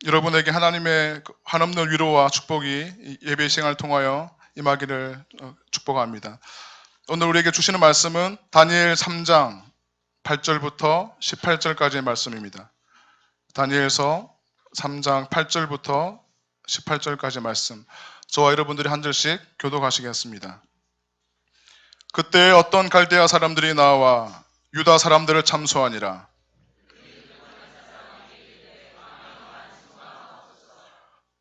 여러분에게 하나님의 한없는 위로와 축복이 이 예배 시간을 통하여 임하기를 축복합니다. 오늘 우리에게 주시는 말씀은 다니엘 3장 8절부터 18절까지의 말씀입니다. 다니엘서 3장 8절부터 18절까지 말씀. 저와 여러분들이 한 절씩 교독하시겠습니다. 그때 어떤 갈대아 사람들이 나와 유다 사람들을 참소하니라.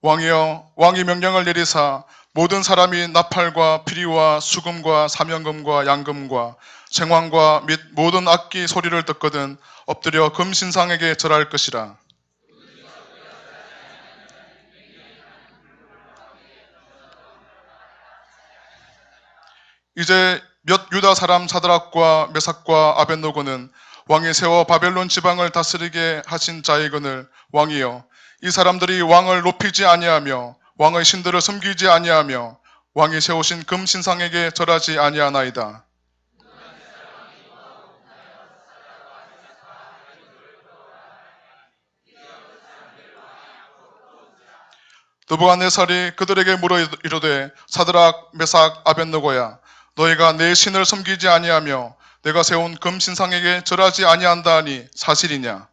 왕이여, 왕이 명령을 내리사 모든 사람이 나팔과 피리와 수금과 사명금과 양금과 생황과 및 모든 악기 소리를 듣거든 엎드려 금신상에게 절할 것이라. 이제 몇 유다 사람 사드락과 메삭과 아벳노고는 왕이 세워 바벨론 지방을 다스리게 하신 자이거늘 왕이여, 이 사람들이 왕을 높이지 아니하며 왕의 신들을 섬기지 아니하며 왕이 세우신 금신상에게 절하지 아니하나이다. 느부갓네살이 그들에게 물어 이르되 사드락 메삭 아벳노고야, 너희가 내 신을 섬기지 아니하며 내가 세운 금신상에게 절하지 아니한다 하니 사실이냐?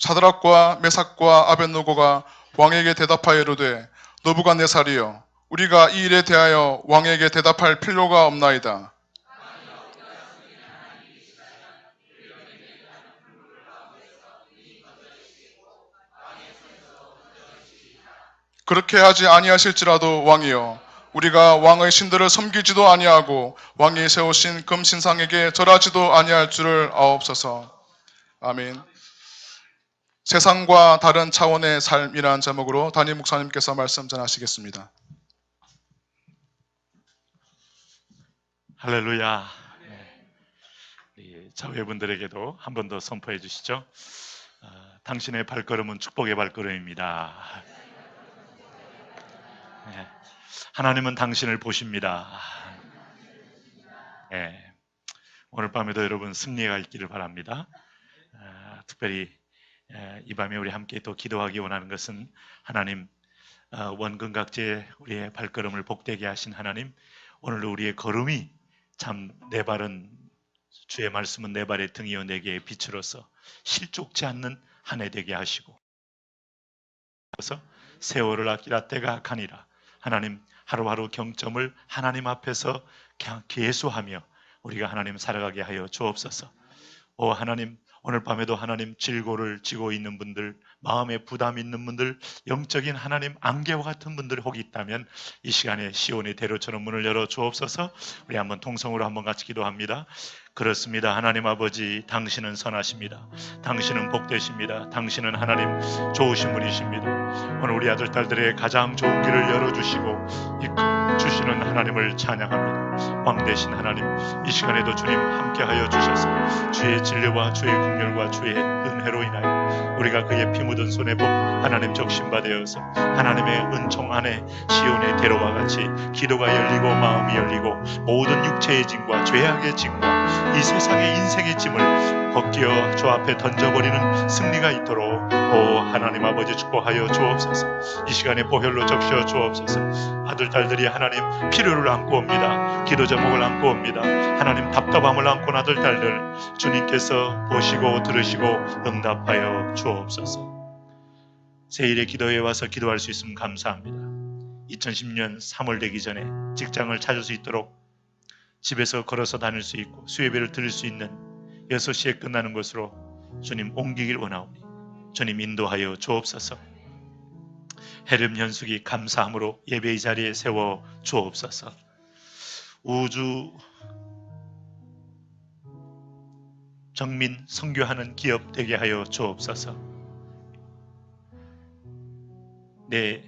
사드락과 메삭과 아벳노고가 왕에게 대답하여 이르되 느부갓네살이여, 우리가 이 일에 대하여 왕에게 대답할 필요가 없나이다. 그렇게 하지 아니하실지라도 왕이여, 우리가 왕의 신들을 섬기지도 아니하고 왕이 세우신 금신상에게 절하지도 아니할 줄을 아옵소서. 아멘. 세상과 다른 차원의 삶이라는 제목으로 담임 목사님께서 말씀 전하시겠습니다. 할렐루야. 자회분들에게도 한 번 더 선포해 주시죠. 당신의 발걸음은 축복의 발걸음입니다. 하나님은 당신을 보십니다. 오늘 밤에도 여러분 승리가 있기를 바랍니다. 특별히 이 밤에 우리 함께 또 기도하기 원하는 것은 하나님, 원근각지에 우리의 발걸음을 복되게 하신 하나님, 오늘도 우리의 걸음이 참 내 발은, 주의 말씀은 내 발의 등이요 내게 빛으로서 실족지 않는 한 해 되게 하시고, 그래서 세월을 아끼라 때가 가니라. 하나님, 하루하루 경점을 하나님 앞에서 그냥 계수하며 우리가 하나님 살아가게 하여 주옵소서. 오 하나님, 오늘 밤에도 하나님 질고를 지고 있는 분들, 마음에 부담 있는 분들, 영적인 하나님 안개와 같은 분들이 혹 있다면 이 시간에 시온의 대로처럼 문을 열어 주옵소서. 우리 한번 통성으로 한번 같이 기도합니다. 그렇습니다. 하나님 아버지, 당신은 선하십니다. 당신은 복되십니다. 당신은 하나님 좋으신 분이십니다. 오늘 우리 아들 딸들의 가장 좋은 길을 열어주시고 이끌어 주시는 하나님을 찬양합니다. 왕 되신 하나님, 이 시간에도 주님 함께하여 주셔서 주의 진리와 주의 긍휼과 주의 은혜로 인하여 우리가 그의 피 묻은 손에 복 하나님 적신받되어서 하나님의 은총 안에 시온의 대로와 같이 기도가 열리고 마음이 열리고 모든 육체의 짐과 죄악의 짐과 이 세상의 인생의 짐을 벗겨 주 앞에 던져버리는 승리가 있도록 오 하나님 아버지 축복하여 주옵소서. 이 시간에 보혈로 적셔 주옵소서. 아들 딸들이 하나님 필요를 안고 옵니다. 기도 제목을 안고 옵니다. 하나님 답답함을 안고 온 아들 딸들 주님께서 보시고 들으시고 응답하여 주옵소서. 새일의 기도에 와서 기도할 수 있으면 감사합니다. 2010년 3월 되기 전에 직장을 찾을 수 있도록 집에서 걸어서 다닐 수 있고 수예배를 드릴 수 있는 6시에 끝나는 곳으로 주님 옮기길 원하오니 주님 인도하여 주옵소서. 해름 현숙이 감사함으로 예배의 자리에 세워 주옵소서. 우주 정민 선교하는 기업 되게 하여 주옵소서. 내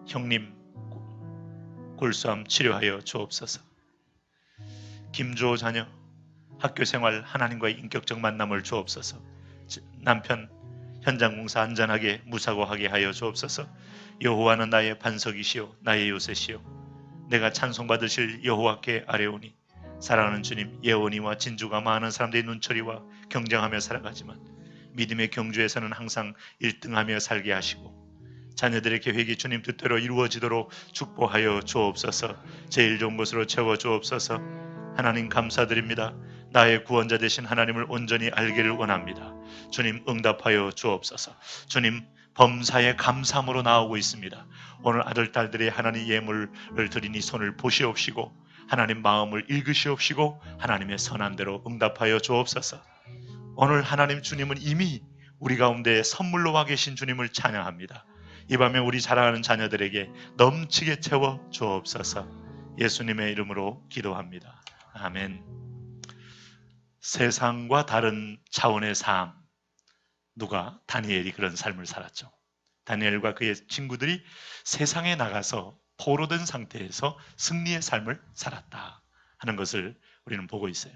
형님 골수암 치료하여 주옵소서. 김주호 자녀 학교 생활 하나님과의 인격적 만남을 주옵소서. 남편 현장 공사 안전하게 무사고하게 하여 주옵소서. 여호와는 나의 반석이시요 나의 요새시요 내가 찬송받으실 여호와께 아뢰오니. 사랑하는 주님, 예원이와 진주가 많은 사람들의 눈초리와 경쟁하며 살아가지만 믿음의 경주에서는 항상 1등하며 살게 하시고 자녀들의 계획이 주님 뜻대로 이루어지도록 축복하여 주옵소서. 제일 좋은 것으로 채워 주옵소서. 하나님 감사드립니다. 나의 구원자 되신 하나님을 온전히 알기를 원합니다. 주님 응답하여 주옵소서. 주님 범사에 감사함으로 나오고 있습니다. 오늘 아들 딸들의 하나님 예물을 드리니 손을 보시옵시고 하나님 마음을 읽으시옵시고 하나님의 선한 대로 응답하여 주옵소서. 오늘 하나님 주님은 이미 우리 가운데 선물로 와 계신 주님을 찬양합니다. 이 밤에 우리 사랑하는 자녀들에게 넘치게 채워 주옵소서. 예수님의 이름으로 기도합니다. 아멘. 세상과 다른 차원의 삶. 누가? 다니엘이 그런 삶을 살았죠. 다니엘과 그의 친구들이 세상에 나가서 포로된 상태에서 승리의 삶을 살았다 하는 것을 우리는 보고 있어요.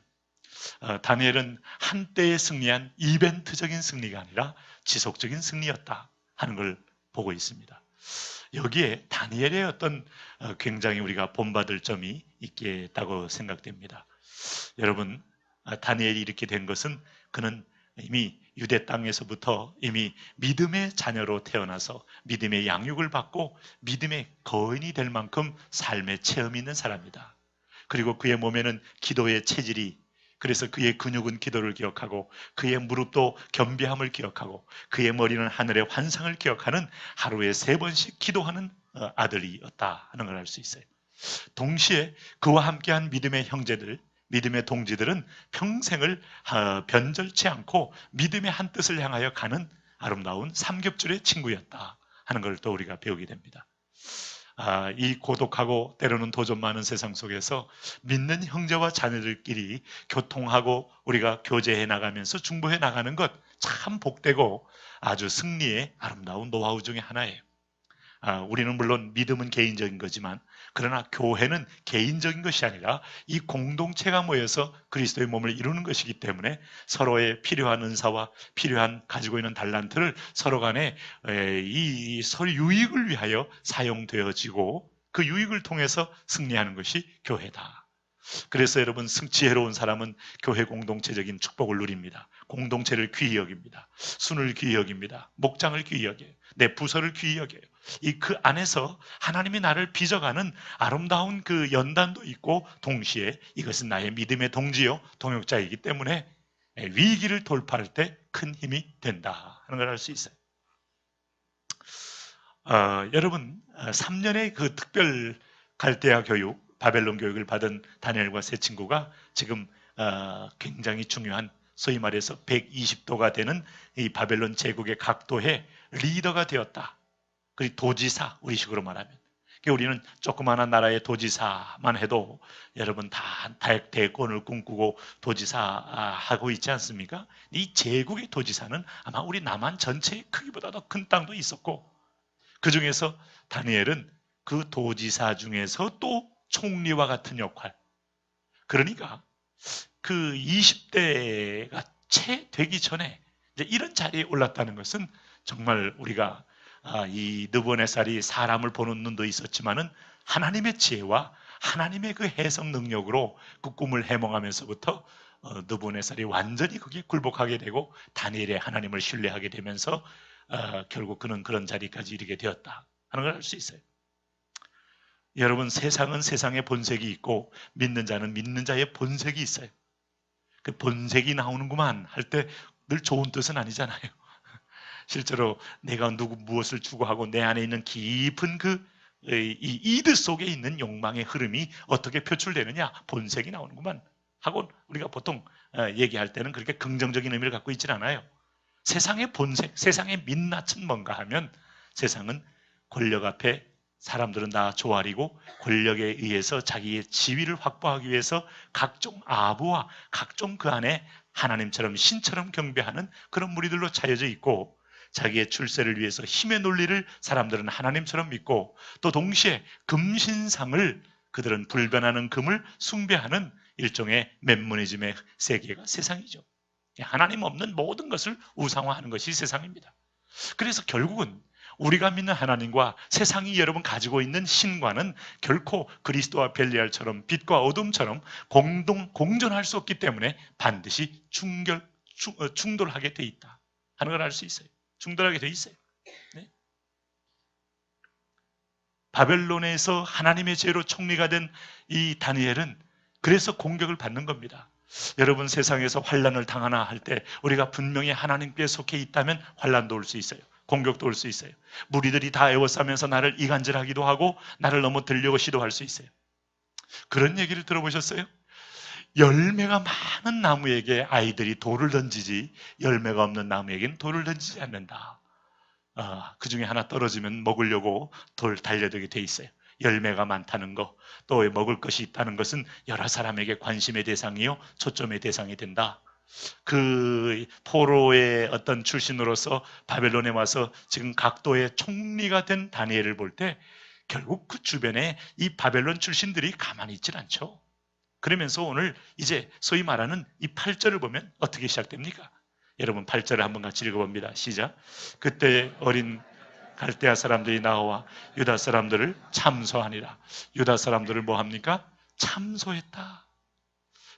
다니엘은 한때에 승리한 이벤트적인 승리가 아니라 지속적인 승리였다 하는 걸 보고 있습니다. 여기에 다니엘의 어떤 굉장히 우리가 본받을 점이 있겠다고 생각됩니다. 여러분, 다니엘이 이렇게 된 것은 그는 이미 유대 땅에서부터 이미 믿음의 자녀로 태어나서 믿음의 양육을 받고 믿음의 거인이 될 만큼 삶의 체험이 있는 사람이다. 그리고 그의 몸에는 기도의 체질이, 그래서 그의 근육은 기도를 기억하고 그의 무릎도 겸비함을 기억하고 그의 머리는 하늘의 환상을 기억하는 하루에 3번씩 기도하는 아들이었다 하는 걸 알 수 있어요. 동시에 그와 함께한 믿음의 형제들, 믿음의 동지들은 평생을 변절치 않고 믿음의 한 뜻을 향하여 가는 아름다운 삼겹줄의 친구였다 하는 걸 또 우리가 배우게 됩니다. 이 고독하고 때로는 도전 많은 세상 속에서 믿는 형제와 자녀들끼리 교통하고 우리가 교제해 나가면서 중보해 나가는 것 참 복되고 아주 승리의 아름다운 노하우 중에 하나예요. 우리는 물론 믿음은 개인적인 거지만 그러나 교회는 개인적인 것이 아니라 이 공동체가 모여서 그리스도의 몸을 이루는 것이기 때문에 서로의 필요한 은사와 필요한 가지고 있는 달란트를 서로 간에 이 서로 유익을 위하여 사용되어지고 그 유익을 통해서 승리하는 것이 교회다. 그래서 여러분, 지혜로운 사람은 교회 공동체적인 축복을 누립니다. 공동체를 귀히 여깁니다. 순을 귀히 여깁니다. 목장을 귀히 여겨요. 내 부서를 귀히 여겨요. 그 안에서 하나님이 나를 빚어가는 아름다운 그 연단도 있고 동시에 이것은 나의 믿음의 동지요 동역자이기 때문에 위기를 돌파할 때 큰 힘이 된다 하는 걸 알 수 있어요. 여러분, 3년의 그 특별 갈대아 교육, 바벨론 교육을 받은 다니엘과 세 친구가 지금 굉장히 중요한 소위 말해서 120도가 되는 이 바벨론 제국의 각도의 리더가 되었다. 그리고 도지사, 우리식으로 말하면. 우리는 조그마한 나라의 도지사만 해도 여러분 다 대권을 꿈꾸고 도지사 하고 있지 않습니까? 이 제국의 도지사는 아마 우리 남한 전체의 크기보다 더 큰 땅도 있었고 그 중에서 다니엘은 그 도지사 중에서 또 총리와 같은 역할. 그러니까 그 20대가 채 되기 전에 이제 이런 자리에 올랐다는 것은 정말 우리가 이 느부갓네살이 사람을 보는 눈도 있었지만은 하나님의 지혜와 하나님의 그 해석 능력으로 그 꿈을 해몽하면서부터 느부갓네살이 완전히 거기에 굴복하게 되고 다니엘의 하나님을 신뢰하게 되면서 결국 그는 그런 자리까지 이르게 되었다 하는 걸 알 수 있어요. 여러분, 세상은 세상의 본색이 있고 믿는 자는 믿는 자의 본색이 있어요. 그 본색이 나오는구만 할 때 늘 좋은 뜻은 아니잖아요. 실제로 내가 누구 무엇을 추구하고 내 안에 있는 깊은 이 이드 속에 있는 욕망의 흐름이 어떻게 표출되느냐, 본색이 나오는구만 하고 우리가 보통 얘기할 때는 그렇게 긍정적인 의미를 갖고 있지는 않아요. 세상의 본색, 세상의 민낯은 뭔가 하면 세상은 권력 앞에 사람들은 다 조아리고 권력에 의해서 자기의 지위를 확보하기 위해서 각종 아부와 각종 그 안에 하나님처럼 신처럼 경배하는 그런 무리들로 차여져 있고 자기의 출세를 위해서 힘의 논리를 사람들은 하나님처럼 믿고 또 동시에 금신상을 그들은 불변하는 금을 숭배하는 일종의 맨모니즘의 세계가 세상이죠. 하나님 없는 모든 것을 우상화하는 것이 세상입니다. 그래서 결국은 우리가 믿는 하나님과 세상이 여러분 가지고 있는 신과는 결코 그리스도와 벨리알처럼 빛과 어둠처럼 공존할 수 없기 때문에 반드시 충돌하게 돼 있다 하는 걸 알 수 있어요. 충돌하게 돼 있어요. 네? 바벨론에서 하나님의 죄로 총리가 된 이 다니엘은 그래서 공격을 받는 겁니다. 여러분 세상에서 환난을 당하나 할 때 우리가 분명히 하나님께 속해 있다면 환난도 올 수 있어요. 공격도 올 수 있어요. 무리들이 다 애워싸면서 나를 이간질하기도 하고 나를 넘어뜨리려고 시도할 수 있어요. 그런 얘기를 들어보셨어요? 열매가 많은 나무에게 아이들이 돌을 던지지 열매가 없는 나무에게는 돌을 던지지 않는다. 그 중에 하나 떨어지면 먹으려고 돌 달려들게 돼 있어요. 열매가 많다는 거, 또 먹을 것이 있다는 것은 여러 사람에게 관심의 대상이요 초점의 대상이 된다. 그 포로의 어떤 출신으로서 바벨론에 와서 지금 각도의 총리가 된 다니엘을 볼 때 결국 그 주변에 이 바벨론 출신들이 가만히 있질 않죠. 그러면서 오늘 이제 소위 말하는 이 8절을 보면 어떻게 시작됩니까? 여러분 8절을 한번 같이 읽어봅니다. 시작. 그때 어린 갈대아 사람들이 나와 유다 사람들을 참소하니라. 유다 사람들을 뭐 합니까? 참소했다.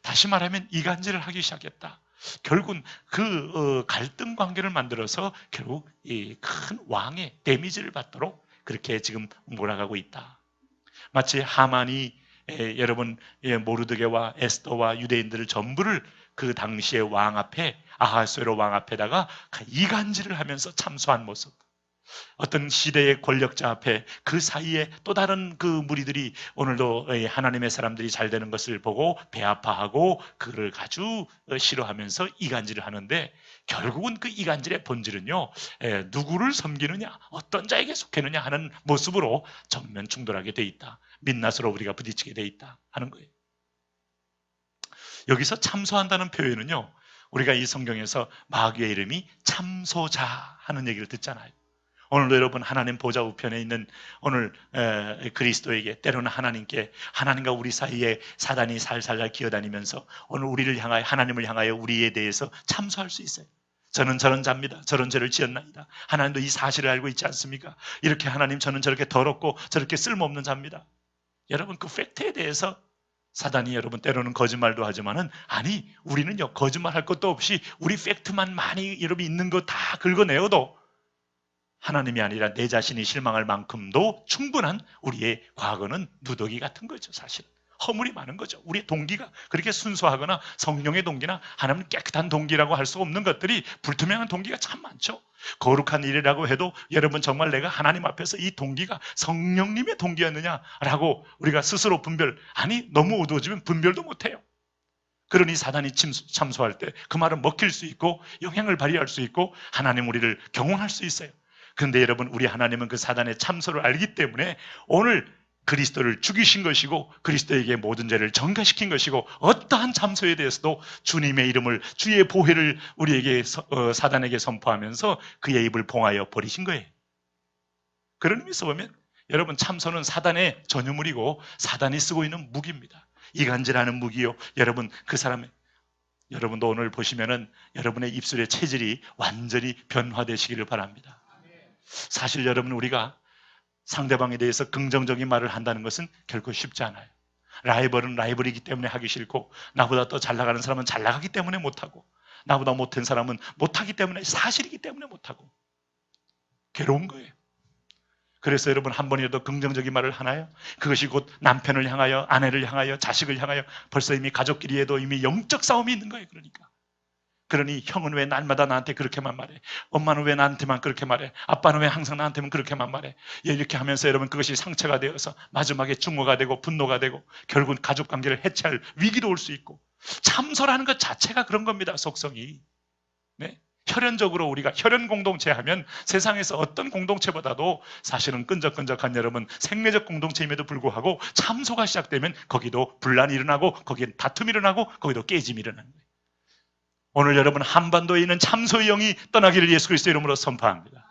다시 말하면 이간질을 하기 시작했다. 결국은 그 갈등 관계를 만들어서 결국 이 큰 왕의 데미지를 받도록 그렇게 지금 몰아가고 있다. 마치 하만이 여러분 모르드게와 에스더와 유대인들을 전부를 그 당시의 왕 앞에 아하수에로 왕 앞에다가 이간질을 하면서 참소한 모습. 어떤 시대의 권력자 앞에 그 사이에 또 다른 그 무리들이 오늘도 하나님의 사람들이 잘 되는 것을 보고 배아파하고 그를 아주 싫어하면서 이간질을 하는데 결국은 그 이간질의 본질은요 누구를 섬기느냐 어떤 자에게 속했느냐 하는 모습으로 정면 충돌하게 돼 있다. 민낯으로 우리가 부딪히게 돼 있다 하는 거예요. 여기서 참소한다는 표현은요 우리가 이 성경에서 마귀의 이름이 참소자 하는 얘기를 듣잖아요. 오늘도 여러분 하나님 보좌 우편에 있는 오늘 그리스도에게 때로는 하나님께 하나님과 우리 사이에 사단이 살살 기어다니면서 오늘 우리를 향하여 하나님을 향하여 우리에 대해서 참소할 수 있어요. 저는 저런 자입니다. 저런 죄를 지었나이다. 하나님도 이 사실을 알고 있지 않습니까? 이렇게 하나님 저는 저렇게 더럽고 저렇게 쓸모없는 자입니다. 여러분 그 팩트에 대해서 사단이 여러분 때로는 거짓말도 하지만은 아니 우리는요 거짓말할 것도 없이 우리 팩트만 많이 여러분 있는 거 다 긁어내어도 하나님이 아니라 내 자신이 실망할 만큼도 충분한 우리의 과거는 누더기 같은 거죠. 사실 허물이 많은 거죠. 우리의 동기가 그렇게 순수하거나 성령의 동기나 하나님 깨끗한 동기라고 할 수 없는 것들이 불투명한 동기가 참 많죠. 거룩한 일이라고 해도 여러분 정말 내가 하나님 앞에서 이 동기가 성령님의 동기였느냐라고 우리가 스스로 아니 너무 어두워지면 분별도 못해요. 그러니 사단이 참소할 때 그 말은 먹힐 수 있고 영향을 발휘할 수 있고 하나님 우리를 경험할 수 있어요. 그런데 여러분 우리 하나님은 그 사단의 참소를 알기 때문에 오늘 그리스도를 죽이신 것이고 그리스도에게 모든 죄를 전가시킨 것이고 어떠한 참소에 대해서도 주님의 이름을 주의 보혜를 우리에게 사단에게 선포하면서 그의 입을 봉하여 버리신 거예요. 그런 의미에서 보면 여러분 참소는 사단의 전유물이고 사단이 쓰고 있는 무기입니다. 이간질하는 무기요. 여러분 그 사람의 여러분도 오늘 보시면은 여러분의 입술의 체질이 완전히 변화되시기를 바랍니다. 사실 여러분 우리가 상대방에 대해서 긍정적인 말을 한다는 것은 결코 쉽지 않아요. 라이벌은 라이벌이기 때문에 하기 싫고 나보다 더 잘 나가는 사람은 잘 나가기 때문에 못하고 나보다 못한 사람은 못하기 때문에 사실이기 때문에 못하고 괴로운 거예요. 그래서 여러분 한 번이라도 긍정적인 말을 하나요? 그것이 곧 남편을 향하여 아내를 향하여 자식을 향하여 벌써 이미 가족끼리에도 이미 영적 싸움이 있는 거예요. 그러니 형은 왜 날마다 나한테 그렇게만 말해? 엄마는 왜 나한테만 그렇게 말해? 아빠는 왜 항상 나한테만 그렇게만 말해? 이렇게 하면서 여러분 그것이 상처가 되어서 마지막에 증오가 되고 분노가 되고 결국은 가족관계를 해체할 위기도 올 수 있고 참소라는 것 자체가 그런 겁니다. 속성이. 네? 혈연적으로 우리가 혈연 공동체 하면 세상에서 어떤 공동체보다도 사실은 끈적끈적한 여러분 생리적 공동체임에도 불구하고 참소가 시작되면 거기도 분란이 일어나고 거기엔 다툼이 일어나고 거기도 깨짐이 일어나는 거예요. 오늘 여러분 한반도에 있는 참소의 영이 떠나기를 예수 그리스도의 이름으로 선포합니다.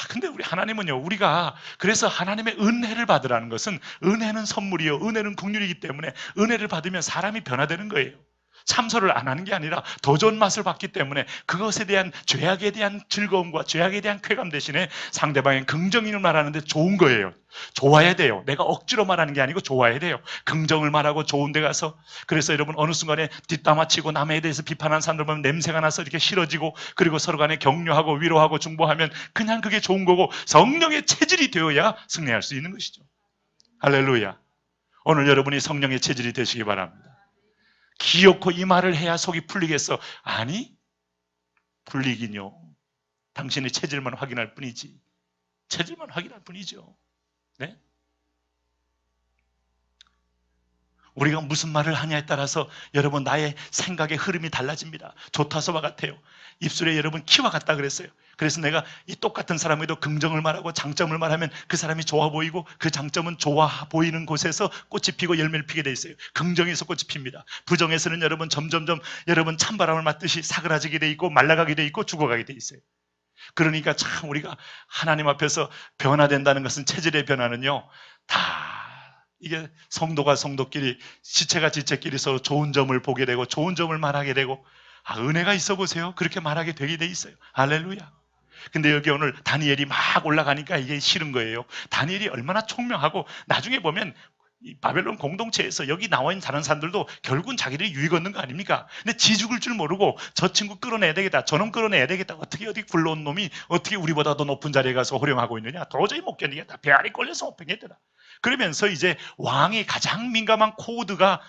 근데 우리 하나님은요, 우리가 그래서 하나님의 은혜를 받으라는 것은, 은혜는 선물이요, 은혜는 국률이기 때문에 은혜를 받으면 사람이 변화되는 거예요. 참소를 안 하는 게 아니라 더 좋은 맛을 봤기 때문에 그것에 대한, 죄악에 대한 즐거움과 죄악에 대한 쾌감 대신에 상대방의 긍정을 말하는데 좋은 거예요. 좋아야 돼요. 내가 억지로 말하는 게 아니고 좋아야 돼요. 긍정을 말하고 좋은 데 가서. 그래서 여러분, 어느 순간에 뒷담화치고 남에 대해서 비판하는 사람들 보면 냄새가 나서 이렇게 싫어지고, 그리고 서로 간에 격려하고 위로하고 중보하면 그냥 그게 좋은 거고, 성령의 체질이 되어야 승리할 수 있는 것이죠. 할렐루야. 오늘 여러분이 성령의 체질이 되시기 바랍니다. 기어코 이 말을 해야 속이 풀리겠어. 아니, 풀리긴요. 당신의 체질만 확인할 뿐이지. 체질만 확인할 뿐이죠. 네? 우리가 무슨 말을 하냐에 따라서 여러분, 나의 생각의 흐름이 달라집니다. 조타서와 같아요. 입술에 여러분 키와 같다 그랬어요. 그래서 내가 이 똑같은 사람에도 긍정을 말하고 장점을 말하면 그 사람이 좋아 보이고, 그 장점은 좋아 보이는 곳에서 꽃이 피고 열매를 피게 돼 있어요. 긍정에서 꽃이 핍니다. 부정에서는 여러분 점점점 여러분 찬바람을 맞듯이 사그라지게 돼 있고, 말라가게 돼 있고, 죽어가게 돼 있어요. 그러니까 참 우리가 하나님 앞에서 변화된다는 것은, 체질의 변화는요, 다 이게 성도가 성도끼리, 지체가 지체끼리 서로 좋은 점을 보게 되고 좋은 점을 말하게 되고, 은혜가 있어 보세요. 그렇게 말하게 되게 돼 있어요. 할렐루야. 근데 여기 오늘 다니엘이 막 올라가니까 이게 싫은 거예요. 다니엘이 얼마나 총명하고, 나중에 보면 이 바벨론 공동체에서 여기 나와 있는 다른 사람들도 결국은 자기들이 유익 얻는 거 아닙니까? 근데 지 죽을 줄 모르고 저 친구 끌어내야 되겠다, 저놈 끌어내야 되겠다, 어떻게 어디 굴러온 놈이 어떻게 우리보다 더 높은 자리에 가서 호령하고 있느냐, 도저히 못 견디겠다, 배알이 걸려서 못 견디겠다. 그러면서 이제 왕이 가장 민감한 코드가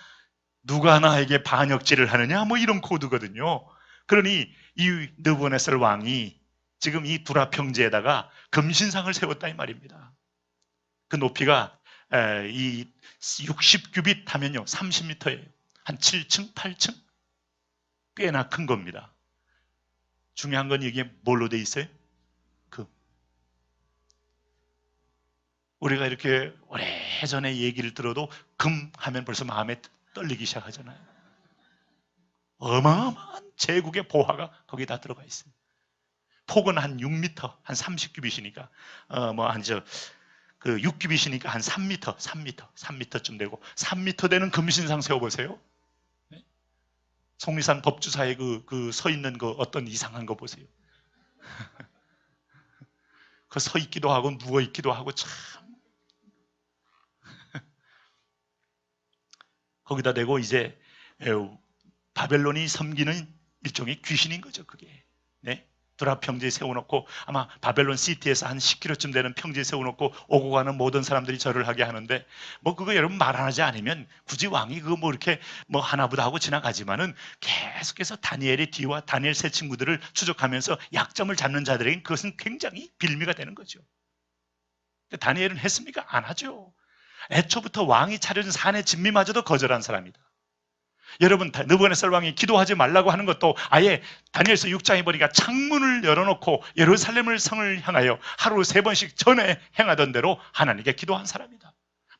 누가 나에게 반역질을 하느냐, 뭐 이런 코드거든요. 그러니 이 느부갓네살 왕이 지금 이 두라 평지에다가 금신상을 세웠다 이 말입니다. 그 높이가 이 60규빗 하면요 30m예요. 한 7층, 8층? 꽤나 큰 겁니다. 중요한 건 이게 뭘로 돼 있어요? 금. 우리가 이렇게 오래전에 얘기를 들어도 금 하면 벌써 마음에 떨리기 시작하잖아요. 어마어마한 제국의 보화가 거기 다 들어가 있습니다. 폭은 한 6m, 한 30규빗이니까 그 6규빗이니까 한 3m쯤 되고, 3m 되는 금신상 세워보세요. 네? 속리산 법주사에 그 서 있는 그 어떤 이상한 거 보세요. 그 서 있기도 하고 누워 있기도 하고 참. 거기다 대고 이제 바벨론이 섬기는 일종의 귀신인 거죠, 그게. 네? 두라 평지에 세워놓고, 아마 바벨론 시티에서 한 10km쯤 되는 평지에 세워놓고 오고 가는 모든 사람들이 절을 하게 하는데, 뭐 그거 여러분 말 안 하지 않으면 굳이 왕이 그거 뭐 이렇게 뭐 하나보다 하고 지나가지만은, 계속해서 다니엘의 뒤와 다니엘 세 친구들을 추적하면서 약점을 잡는 자들에겐 그것은 굉장히 빌미가 되는 거죠. 다니엘은 했습니까? 안 하죠. 애초부터 왕이 차려준 산의 진미마저도 거절한 사람이다. 여러분, 느부갓네살 왕이 기도하지 말라고 하는 것도 아예 다니엘서 6장에 보니까 창문을 열어놓고 예루살렘을 성을 향하여 하루 3번씩 전에 행하던 대로 하나님께 기도한 사람이다.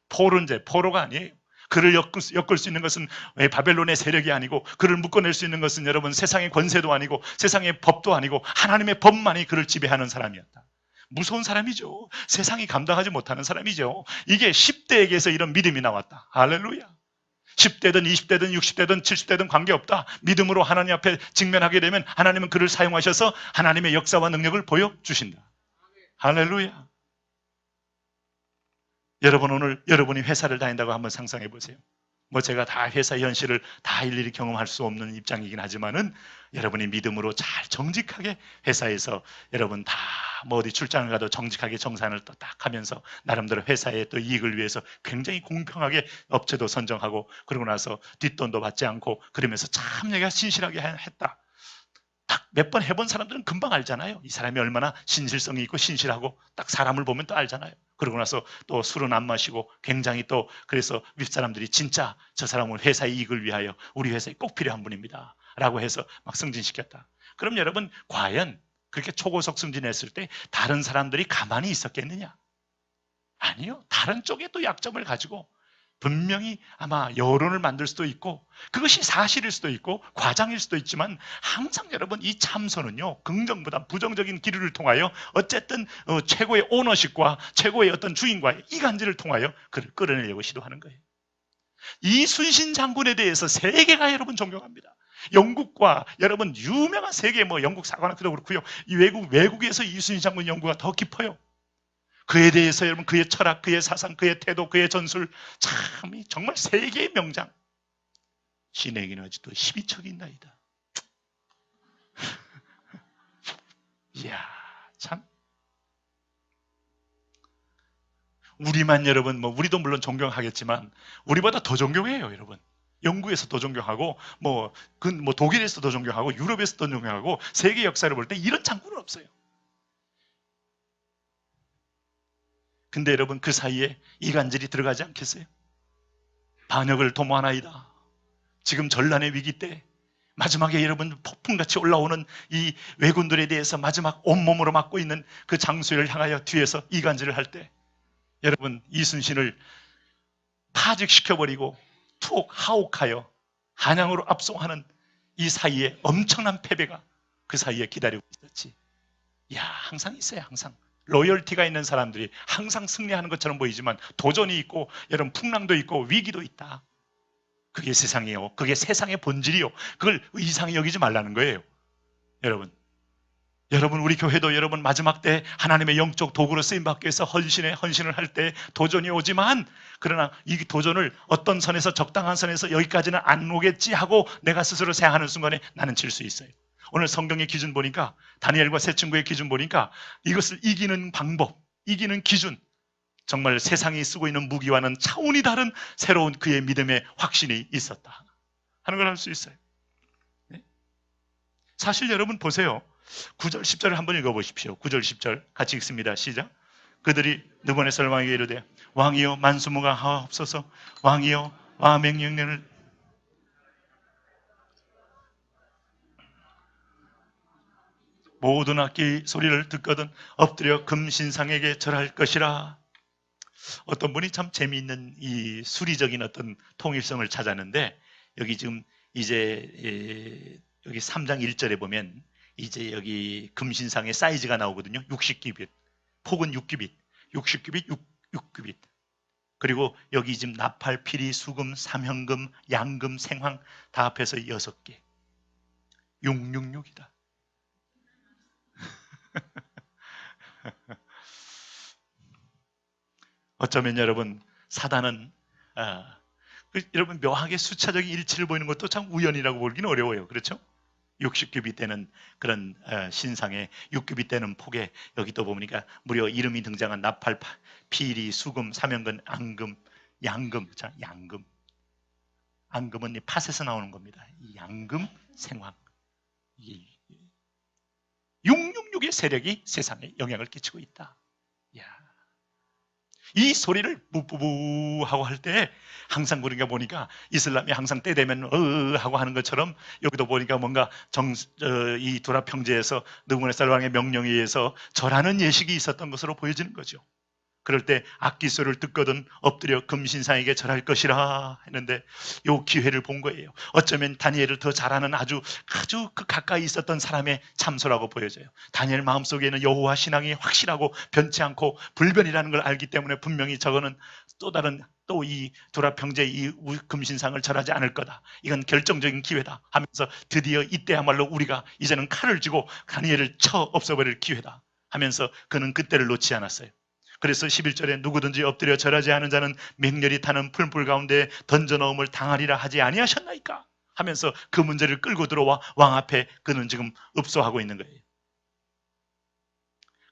포로가 아니에요. 그를 엮을 수 있는 것은 바벨론의 세력이 아니고, 그를 묶어낼 수 있는 것은 여러분 세상의 권세도 아니고 세상의 법도 아니고 하나님의 법만이 그를 지배하는 사람이었다. 무서운 사람이죠. 세상이 감당하지 못하는 사람이죠. 이게 10대에게서 이런 믿음이 나왔다. 할렐루야. 10대든 20대든 60대든 70대든 관계없다. 믿음으로 하나님 앞에 직면하게 되면 하나님은 그를 사용하셔서 하나님의 역사와 능력을 보여주신다. 할렐루야. 여러분, 오늘 여러분이 회사를 다닌다고 한번 상상해 보세요. 뭐 제가 다 회사 현실을 다 일일이 경험할 수 없는 입장이긴 하지만은, 여러분이 믿음으로 잘 정직하게 회사에서 여러분 다 뭐 어디 출장을 가도 정직하게 정산을 또 딱 하면서 나름대로 회사의 또 이익을 위해서 굉장히 공평하게 업체도 선정하고, 그러고 나서 뒷돈도 받지 않고, 그러면서 참 내가 신실하게 했다. 딱 몇 번 해본 사람들은 금방 알잖아요. 이 사람이 얼마나 신실성이 있고 신실하고, 딱 사람을 보면 또 알잖아요. 그러고 나서 또 술은 안 마시고 굉장히 또, 그래서 윗사람들이 진짜 저 사람은 회사의 이익을 위하여 우리 회사에 꼭 필요한 분입니다 라고 해서 막 승진시켰다. 그럼 여러분, 과연 그렇게 초고속 승진했을 때 다른 사람들이 가만히 있었겠느냐? 아니요. 다른 쪽에 또 약점을 가지고 분명히 아마 여론을 만들 수도 있고 그것이 사실일 수도 있고 과장일 수도 있지만 항상 여러분 이 참선은요 긍정보다 부정적인 기류를 통하여 어쨌든 최고의 오너십과 최고의 어떤 주인과의 이간질을 통하여 그를 끌어내려고 시도하는 거예요. 이순신 장군에 대해서 세계가 여러분 존경합니다. 영국과 여러분 유명한 세계 영국 사관학교도 그렇고요. 이 외국에서 이순신 장군 연구가 더 깊어요. 그에 대해서 여러분 그의 철학, 그의 사상, 그의 태도, 그의 전술 참 정말 세계의 명장. 신에게는 아직도 12척이 있나이다. 이야 참 우리만 여러분 우리도 물론 존경하겠지만 우리보다 더 존경해요 여러분. 영국에서 더 존경하고 독일에서 더 존경하고 유럽에서 더 존경하고 세계 역사를 볼 때 이런 장군은 없어요. 근데 여러분 그 사이에 이간질이 들어가지 않겠어요? 반역을 도모하나이다. 지금 전란의 위기 때 마지막에 여러분 폭풍같이 올라오는 이 왜군들에 대해서 마지막 온몸으로 맞고 있는 그 장수를 향하여 뒤에서 이간질을 할 때 여러분 이순신을 파직시켜버리고 툭 하옥하여 한양으로 압송하는 이 사이에 엄청난 패배가 그 사이에 기다리고 있었지. 야 항상 있어요. 항상 로열티가 있는 사람들이 항상 승리하는 것처럼 보이지만 도전이 있고 여러분 풍랑도 있고 위기도 있다. 그게 세상이에요. 그게 세상의 본질이요. 그걸 이상히 여기지 말라는 거예요. 여러분 우리 교회도 여러분 마지막 때 하나님의 영적 도구로 쓰임받기 위해서 헌신을 할 때 도전이 오지만 그러나 이 도전을 어떤 선에서 적당한 선에서 여기까지는 안 오겠지 하고 내가 스스로 생각하는 순간에 나는 질 수 있어요. 오늘 성경의 기준 보니까 다니엘과 세 친구의 기준 보니까 이것을 이기는 방법, 이기는 기준 정말 세상이 쓰고 있는 무기와는 차원이 다른 새로운 그의 믿음의 확신이 있었다 하는 걸 알 수 있어요. 네? 사실 여러분 보세요. 9절 10절을 한번 읽어보십시오. 9절 10절 같이 읽습니다. 시작. 그들이 느부갓네살 왕에게 이르되 왕이여 만수무강하옵소서. 왕이여 왕 명령을 모든 악기 소리를 듣거든 엎드려 금신상에게 절할 것이라. 어떤 분이 참 재미있는 이 수리적인 어떤 통일성을 찾았는데 여기 지금 이제 여기 3장 1절에 보면 이제 여기 금신상의 사이즈가 나오거든요. 60규빗, 폭은 6규빗, 60규빗, 6규빗. 그리고 여기 지금 나팔, 피리, 수금, 삼현금, 양금, 생황 다 합해서 6개. 666이다. 어쩌면 여러분 사단은 여러분 묘하게 숫자적인 일치를 보이는 것도 참 우연이라고 보기는 어려워요. 그렇죠? 60규빗 되는 그런 신상에 6규빗 되는 폭에 여기 또 보니까 무려 이름이 등장한 나팔, 피리, 수금, 삼현금, 앙금, 양금. 자, 양금. 앙금은 이 팥에서 나오는 겁니다. 이 양금, 생황. 666의 세력이 세상에 영향을 끼치고 있다. 이야. 이 소리를 뿌뿌뿌 하고 할 때 항상 우리가 보니까 이슬람이 항상 때 되면 하고 하는 것처럼 여기도 보니까 뭔가 이 두라 평제에서 느부갓네살 왕의 명령에 의해서 절하는 예식이 있었던 것으로 보여지는 거죠. 그럴 때 악기 소리를 듣거든 엎드려 금신상에게 절할 것이라 했는데 이 기회를 본 거예요. 어쩌면 다니엘을 더 잘하는 아주 그 가까이 있었던 사람의 참소라고 보여져요. 다니엘 마음속에는 여호와 신앙이 확실하고 변치 않고 불변이라는 걸 알기 때문에 분명히 저거는 또 다른 또 이 두라 평제 이 금신상을 절하지 않을 거다. 이건 결정적인 기회다 하면서 드디어 이때야말로 우리가 이제는 칼을 쥐고 다니엘을 쳐 없애버릴 기회다 하면서 그는 그때를 놓지 않았어요. 그래서 11절에 누구든지 엎드려 절하지 않은 자는 맹렬히 타는 풀불 가운데 던져넣음을 당하리라 하지 아니하셨나이까 하면서 그 문제를 끌고 들어와 왕 앞에 그는 지금 읍소하고 있는 거예요.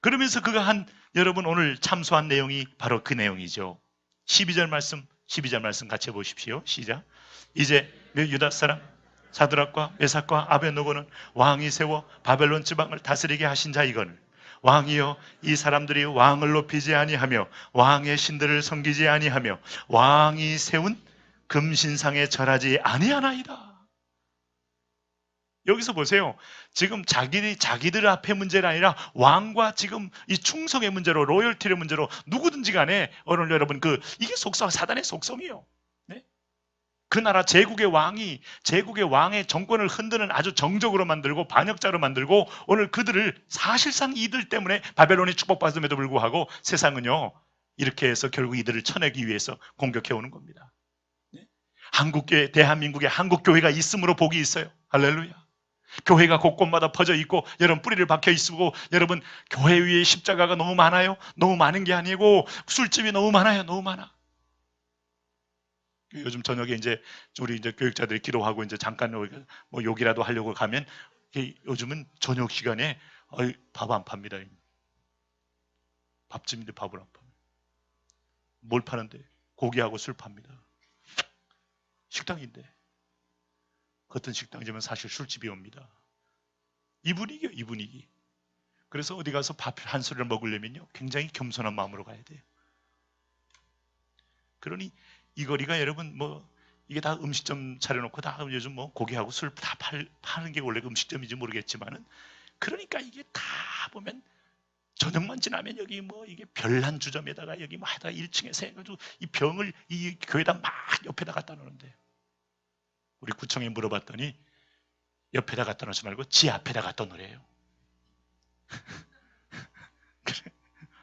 그러면서 그가 한 여러분 오늘 참소한 내용이 바로 그 내용이죠. 12절 말씀 같이 보십시오. 시작. 이제 유다 사람 사드락과 메삭과 아벳노고는 왕이 세워 바벨론 지방을 다스리게 하신 자이거늘 왕이여 이 사람들이 왕을 높이지 아니하며 왕의 신들을 섬기지 아니하며 왕이 세운 금신상에 절하지 아니하나이다. 여기서 보세요. 지금 자기들 앞의 문제가 아니라 왕과 지금 이 충성의 문제로 로열티의 문제로 누구든지 간에 오늘 여러분 이게 사단의 속성이에요. 그 나라 제국의 왕의 정권을 흔드는 아주 정적으로 만들고 반역자로 만들고 오늘 그들을 사실상 이들 때문에 바벨론이 축복받음에도 불구하고 세상은요 이렇게 해서 결국 이들을 쳐내기 위해서 공격해 오는 겁니다. 한국교회, 대한민국에 한국교회가 있음으로 복이 있어요. 할렐루야. 교회가 곳곳마다 퍼져 있고 여러분 뿌리를 박혀 있고 여러분 교회 위에 십자가가 너무 많아요. 너무 많은 게 아니고 술집이 너무 많아요. 너무 많아. 요즘 저녁에 이제 우리 이제 교육자들이 기도하고 이제 잠깐 뭐 욕이라도 하려고 가면 요즘은 저녁 시간에 밥 안 팝니다. 밥집인데 밥을 안 팝니다. 뭘 파는데? 고기하고 술 팝니다. 식당인데 어떤 식당이지만 사실 술집이 옵니다. 이 분위기요, 이 분위기. 그래서 어디 가서 밥 한 소리를 먹으려면요 굉장히 겸손한 마음으로 가야 돼요. 그러니 이 거리가 여러분 뭐 이게 다 음식점 차려놓고 다 요즘 뭐 고기하고 술 다 파는 게 원래 음식점인지 모르겠지만은 그러니까 이게 다 보면 저녁만 지나면 여기 뭐 이게 별난 주점에다가 여기 뭐 하다가 1층에서 해가지고 이 병을 이 교회다 막 옆에다 갖다 놓는데 우리 구청에 물어봤더니 옆에다 갖다 놓지 말고 지 앞에다 갖다 놓으래요. 그래.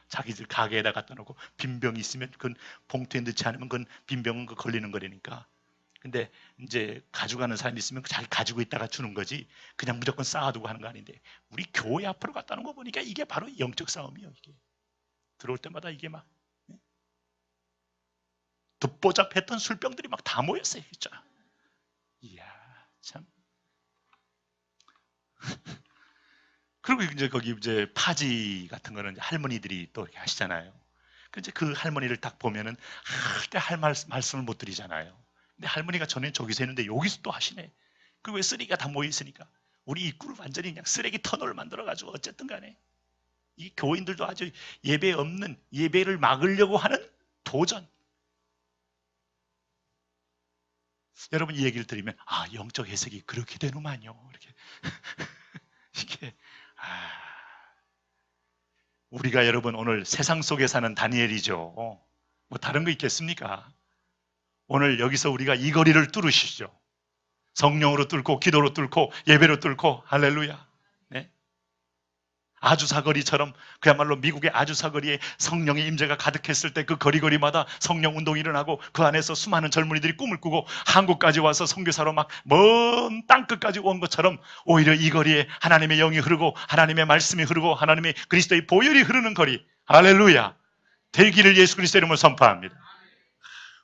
자기들 가게에다 갖다 놓고 빈병이 있으면 그건 봉투에 넣지 않으면 그건 빈병은 그 걸리는 거라니까. 근데 이제 가져가는 사람이 있으면 자기 가지고 있다가 주는 거지 그냥 무조건 쌓아두고 하는 거 아닌데 우리 교회 앞으로 갖다 놓은 거 보니까 이게 바로 영적 싸움이에요. 이게 들어올 때마다 이게 막 듣보잡했던 술병들이 막 다 모였어요. 진짜. 이야 참. 그리고 이제 거기 이제 파지 같은 거는 이제 할머니들이 또 이렇게 하시잖아요. 근데 그 할머니를 딱 보면은 할 말씀을 못 드리잖아요. 근데 할머니가 전에 저기서 했는데 여기서 또 하시네. 그 왜 쓰레기가 다 모여 있으니까 우리 입구를 완전히 그냥 쓰레기 터널을 만들어 가지고 어쨌든 간에 이 교인들도 아주 예배 없는 예배를 막으려고 하는 도전. 여러분 이 얘기를 들으면 영적 해석이 그렇게 되는만요. 이렇게 이게 우리가 여러분 오늘 세상 속에 사는 다니엘이죠. 뭐 다른 거 있겠습니까? 오늘 여기서 우리가 이 거리를 뚫으시죠. 성령으로 뚫고 기도로 뚫고 예배로 뚫고 할렐루야. 네? 아주사거리처럼 그야말로 미국의 아주사거리에 성령의 임재가 가득했을 때 그 거리거리마다 성령 운동이 일어나고 그 안에서 수많은 젊은이들이 꿈을 꾸고 한국까지 와서 선교사로 막 먼 땅끝까지 온 것처럼 오히려 이 거리에 하나님의 영이 흐르고 하나님의 말씀이 흐르고 하나님의 그리스도의 보혈이 흐르는 거리 할렐루야 되기를 예수 그리스도 이름으로 선포합니다.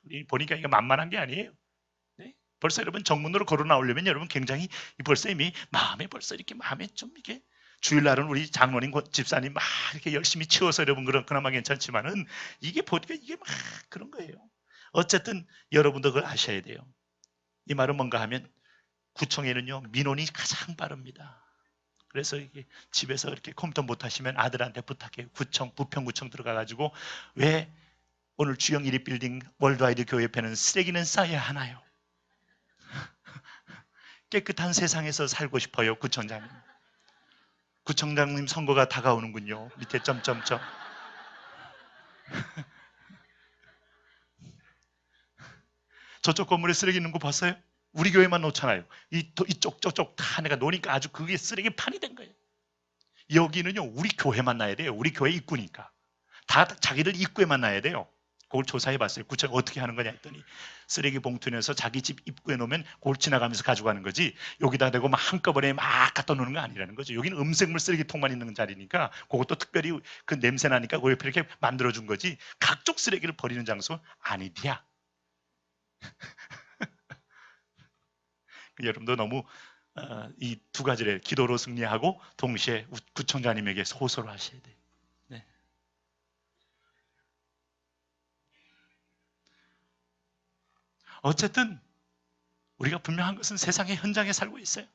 우리 보니까 이거 만만한 게 아니에요. 네? 벌써 여러분 정문으로 걸어 나오려면 여러분 굉장히 벌써 이미 마음에 벌써 이렇게 마음에 좀 이게 주일날은 우리 장로님 집사님 막 이렇게 열심히 치워서 여러분 그나마 괜찮지만은 이게 보니까 이게 막 그런 거예요. 어쨌든 여러분도 그걸 아셔야 돼요. 이 말은 뭔가 하면 구청에는요 민원이 가장 빠릅니다. 그래서 이게 집에서 이렇게 컴퓨터 못 하시면 아들한테 부탁해요. 부평구청 들어가가지고 왜 오늘 주영 1위 빌딩 월드와이드 교회 옆에는 쓰레기는 쌓여야 하나요? 깨끗한 세상에서 살고 싶어요, 구청장님. 구청장님 선거가 다가오는군요. 밑에 점점점. 저쪽 건물에 쓰레기 있는 거 봤어요? 우리 교회만 놓잖아요. 이쪽 저쪽 다 내가 놓으니까 아주 그게 쓰레기판이 된 거예요. 여기는요 우리 교회만 놔야 돼요. 우리 교회 입구니까. 다 자기들 입구에만 놔야 돼요. 그걸 조사해 봤어요. 구청 어떻게 하는 거냐 했더니 쓰레기 봉투 내서 자기 집 입구에 놓으면 그걸 지나가면서 가져가는 거지 여기다 대고 막 한꺼번에 막 갖다 놓는 거 아니라는 거죠. 여기는 음식물 쓰레기통만 있는 자리니까 그것도 특별히 그 냄새 나니까 그 옆에 이렇게 만들어준 거지 각종 쓰레기를 버리는 장소 아니디야. 여러분도 너무 이 두 가지를 기도로 승리하고 동시에 구청장님에게 호소를 하셔야 돼요. 네. 어쨌든 우리가 분명한 것은 세상의 현장에 살고 있어요.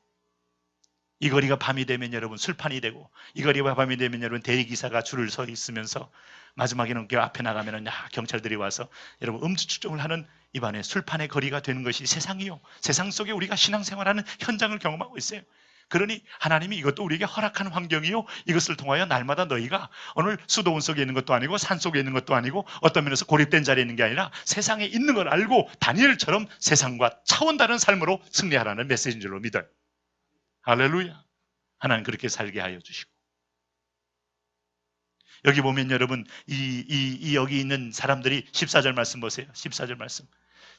이 거리가 밤이 되면 여러분 술판이 되고 이 거리가 밤이 되면 여러분 대리기사가 줄을 서 있으면서 마지막에는 그 앞에 나가면은 경찰들이 와서 여러분 음주 측정을 하는 입안에 술판의 거리가 되는 것이 세상이요. 세상 속에 우리가 신앙생활하는 현장을 경험하고 있어요. 그러니 하나님이 이것도 우리에게 허락한 환경이요, 이것을 통하여 날마다 너희가 오늘 수도원 속에 있는 것도 아니고 산 속에 있는 것도 아니고 어떤 면에서 고립된 자리에 있는 게 아니라 세상에 있는 걸 알고 다니엘처럼 세상과 차원 다른 삶으로 승리하라는 메시지인 줄로 믿어요. 할렐루야. 하나님 그렇게 살게 하여 주시고, 여기 보면 여러분 여기 있는 사람들이 14절 말씀 보세요. 14절 말씀.